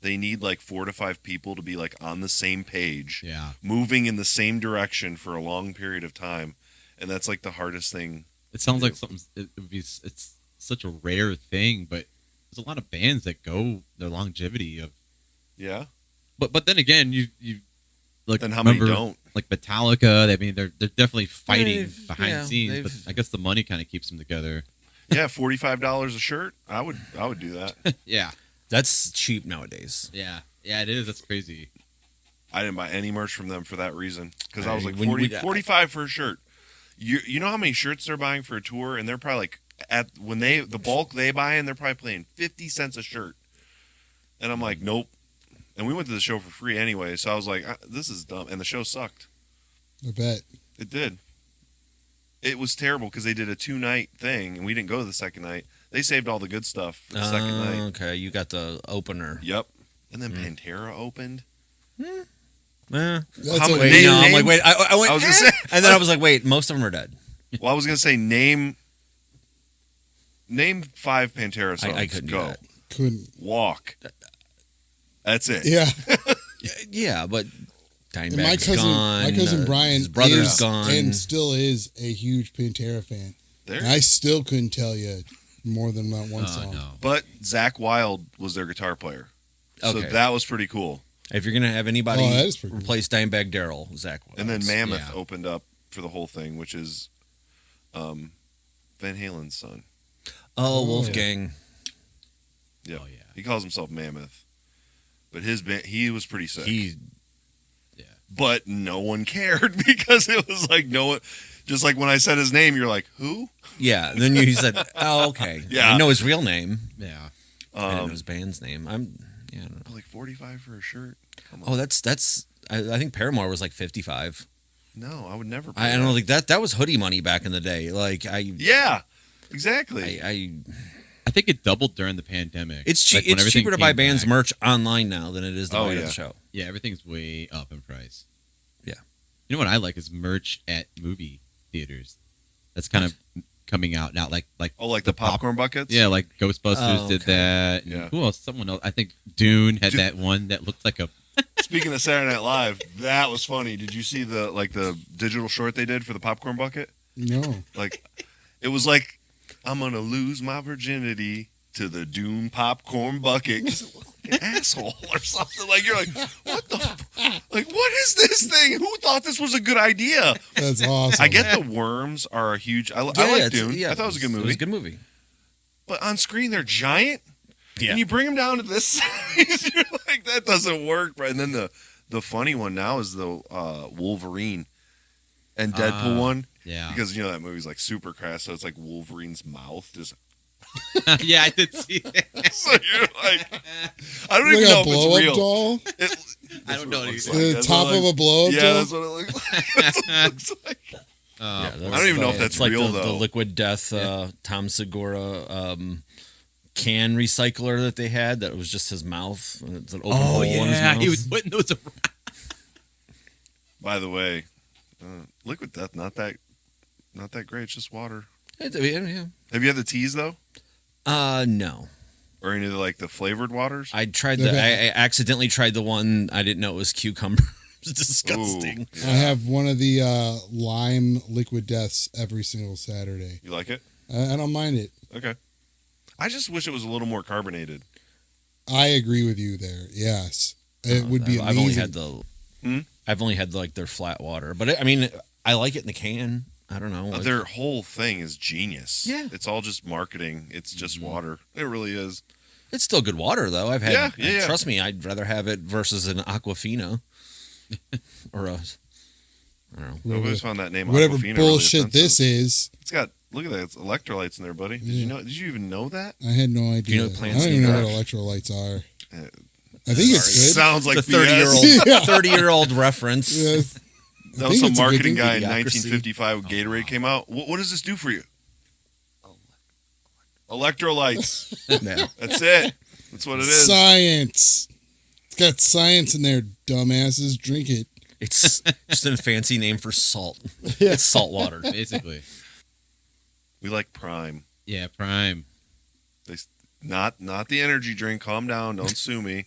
they need like 4 to 5 people to be like on the same page, yeah. moving in the same direction for a long period of time. And that's like the hardest thing. It sounds like something. It would be. It's such a rare thing, but there's a lot of bands that go their longevity of. Yeah. But then again, you like Then how many remember, don't? like Metallica. I mean, they're definitely fighting They've- behind yeah, the scenes, they've- but I guess the money kind of keeps them together. Yeah, $45 a shirt. I would do that. Yeah, That's cheap nowadays. yeah, it is. That's crazy. I didn't buy any merch from them for that reason because I was like When 40, we- 45 for a shirt. You know how many shirts they're buying for a tour, and they're probably like the bulk they buy in, they're probably paying 50 cents a shirt. And I'm like, nope. And we went to the show for free anyway, so I was like, this is dumb. And the show sucked. I bet. It did. It was terrible because they did a 2-night thing, and we didn't go to the second night. They saved all the good stuff for the second night. Okay, you got the opener. Yep. And then Pantera opened. Eh. That's How a many- Wait, no, Name- I'm like, wait. I went, I was gonna say- and then I was like, wait, most of them are dead. Well, I was gonna say name 5 Pantera songs. I couldn't do go. that. couldn't. Walk. That's it. Yeah. Yeah, but And Dimebag's my gone. cousin Brian his brother's is gone. and still is a huge Pantera fan. There. And I still couldn't tell you more than that one Oh song. no. But Zach Wilde was their guitar player, so Okay. that was pretty cool. If you're gonna have anybody Oh, that is pretty cool. replace Dimebag Darrell, Zach Wilde. And then Mammoth yeah. opened up for the whole thing, which is Van Halen's son. Oh, Wolfgang. Yeah, Oh, yeah. he calls himself Mammoth, but his band, he was pretty sick. He But no one cared because it was like no one. Just like when I said his name, you're like, who? Yeah. Then you said, "Oh, okay." Yeah. I know his real name. Yeah. I didn't know his band's name. I don't know. Like 45 for a shirt. Come on. Oh, that's. I think Paramore was like 55. No, I would never. I don't think that was hoodie money back in the day. Like Yeah, exactly. I think it doubled during the pandemic. It's cheap. Like, when It's everything cheaper to buy came bands back. merch online now than it is to Oh, buy it yeah. at the show. Yeah, everything's way up in price. Yeah. You know what I like is merch at movie theaters. That's kind of coming out now. Like Oh, like the popcorn buckets? Yeah, like Ghostbusters Oh, did okay. that. And Yeah. Who else? Someone else. I think Dune had Dune- that one that looked like a. Speaking of Saturday Night Live, that was funny. Did you see the digital short they did for the popcorn bucket? No. Like, it was like, I'm gonna lose my virginity to the Dune popcorn bucket. 'Cause it looked like an asshole or something. Like, you're like, what the? Like, what is this thing? Who thought this was a good idea? That's awesome. I get the worms are a huge. I like Dune. I thought it was a good movie. It was a good movie. But on screen they're giant. Yeah. And you bring them down to this size, you're like, that doesn't work. Right? And then the funny one now is the Wolverine and Deadpool one. Yeah. Because, you know, that movie's like super crass. So it's like Wolverine's mouth just. Yeah, I did see that. So you're like, I don't Like even know a if blow it's up real. doll? I That's don't what know it looks either. like. The That's top what it of a looks- blow up Yeah, doll? that's what it looks like. That's what it looks like. Yeah, I don't even know if that's it's like real, the though. Liquid Death Tom Segura can recycler that they had that was just his mouth. And it's an open hole in his mouth. he was putting those around. By the way, Liquid Death not that great. It's just water. Yeah. Have you had the teas though, No. or any of the flavored waters? I tried I accidentally tried the one I didn't know it was cucumber. It's disgusting. Ooh, I have one of the lime Liquid Deaths every single Saturday. You like it? I don't mind it. Okay. I just wish it was a little more carbonated. I agree with you there. Yes, it would be amazing. I've only had their flat water, but I like it in the can. I don't know. Their whole thing is genius. Yeah. It's all just marketing. It's just water. It really is. It's still good water though. I've had. Yeah. Trust me, I'd rather have it versus an Aquafina or a. I don't know. Nobody's found that name. Whatever Aquafina bullshit really this is. It's got. Look at that. It's electrolytes in there, buddy. Did you know? Did you even know that? I had no idea. Do you know plants I don't even know need what electrolytes are. Uh, I think it's good. Sounds like The BS. 30-year-old reference. Yes. That was some it's a good marketing thing. guy in Idiocracy. 1955 when Gatorade came out. What does this do for you? Electrolytes. Yeah. That's it. That's what it is. Science. It's got science in there, dumbasses. Drink it. It's just a fancy name for salt. It's salt water. Basically. We like Prime. Yeah, Prime. Not the energy drink. Calm down. Don't sue me.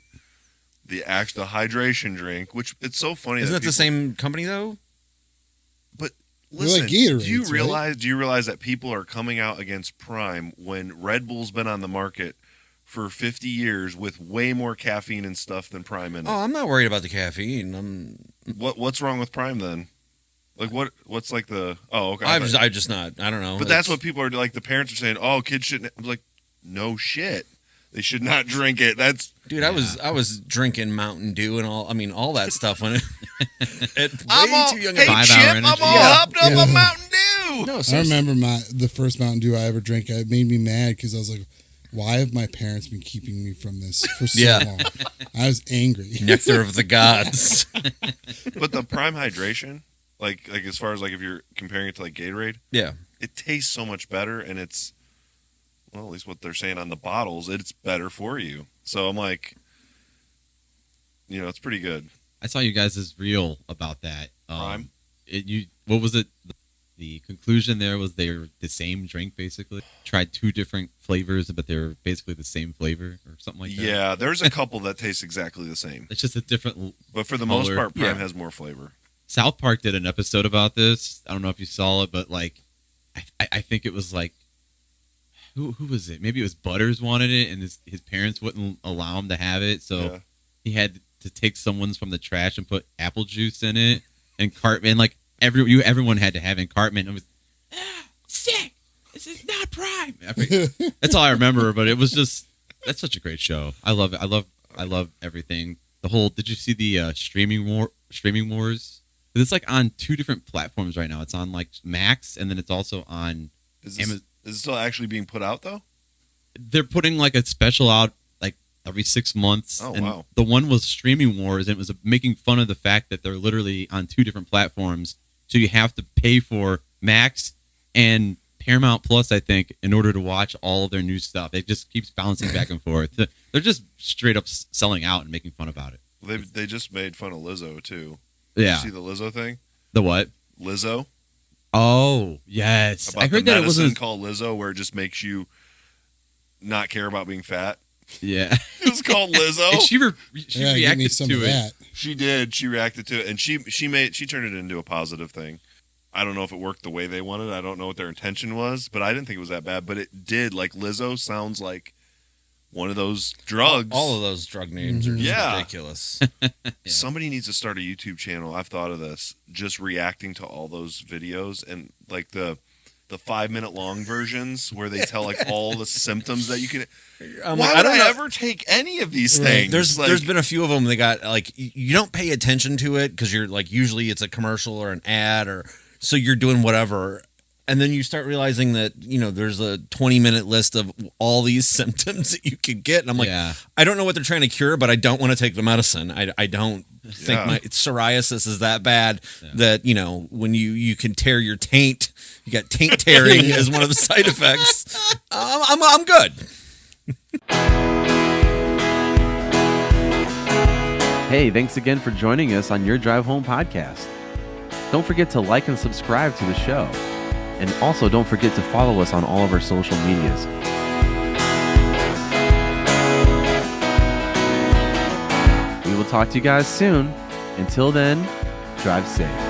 The hydration drink, which it's so funny. Isn't that people, the same company though? But They're listen, like Gatorades, do you right? realize? Do you realize that people are coming out against Prime when Red Bull's been on the market for 50 years with way more caffeine and stuff than Prime in it? Oh, I'm not worried about the caffeine. What's wrong with Prime then? Like what's like the okay. I just not. I don't know. But that's what people are like. The parents are saying, "Oh, kids shouldn't." I'm like, no shit. They should not drink it. That's dude. I was drinking Mountain Dew and all that stuff when at I'm way all, too young. hey, 5 Chip, hour I'm energy. all Yeah. hopped up on Mountain Dew. No, I remember the first Mountain Dew I ever drank. It made me mad because I was like, why have my parents been keeping me from this for so long? I was angry. nectar of the gods. But the Prime hydration, like as far as if you're comparing it to Gatorade, Yeah. it tastes so much better, and it's at least what they're saying on the bottles, it's better for you. So I'm like, it's pretty good. I saw you guys' reel about that. Prime? What was it? The conclusion there was they're the same drink, basically. Tried 2 different flavors, but they're basically the same flavor or something like that. Yeah, there's a couple that taste exactly the same. It's just a different. But for the most color. part, Prime Yeah. has more flavor. South Park did an episode about this. I don't know if you saw it, but I think it was who was it? Maybe it was Butters wanted it, and his parents wouldn't allow him to have it, so Yeah. he had to take someone's from the trash and put apple juice in it. And Cartman, everyone had to have it. And Cartman, it was sick. This is not Prime. That's all I remember. But it was that's such a great show. I love it. I love everything. The whole. Did you see the streaming wars? It's on 2 different platforms right now. It's on Max, and then it's also on Amazon. Is it still actually being put out though? They're putting a special out every 6 months. Oh, and wow. The one was Streaming Wars, and it was making fun of the fact that they're literally on 2 different platforms. So you have to pay for Max and Paramount Plus, I think, in order to watch all of their new stuff. It just keeps bouncing back and forth. They're just straight up selling out and making fun about it. They just made fun of Lizzo too. Yeah. You see the Lizzo thing? The what? Lizzo. Oh, yes. About I heard the that it medicine wasn't. called Lizzo, where it just makes you not care about being fat. Yeah. It was called Lizzo. And she Yeah, give me reacted some to of it. that. She did. She reacted to it, and she turned it into a positive thing. I don't know if it worked the way they wanted. I don't know what their intention was, but I didn't think it was that bad. But it did. Lizzo sounds like one of those drugs. All of those drug names are just Yeah. ridiculous. Somebody needs to start a YouTube channel. I've thought of this, just reacting to all those videos and the 5-minute long versions where they tell all the symptoms that you can. Why I would don't I know. ever take any of these Right. things? There's been a few of them. They got you don't pay attention to it because you're usually it's a commercial or an ad or so you're doing whatever, and then you start realizing that there's a 20-minute list of all these symptoms that you could get, and I'm like, Yeah. I don't know what they're trying to cure, but I don't want to take the medicine. I don't. think my psoriasis is that bad that, you know, when you can tear your taint, you got taint tearing as one of the side effects. I'm good. Hey, thanks again for joining us on Your Drive Home podcast. Don't forget to like and subscribe to the show. And also don't forget to follow us on all of our social medias. We will talk to you guys soon. Until then, drive safe.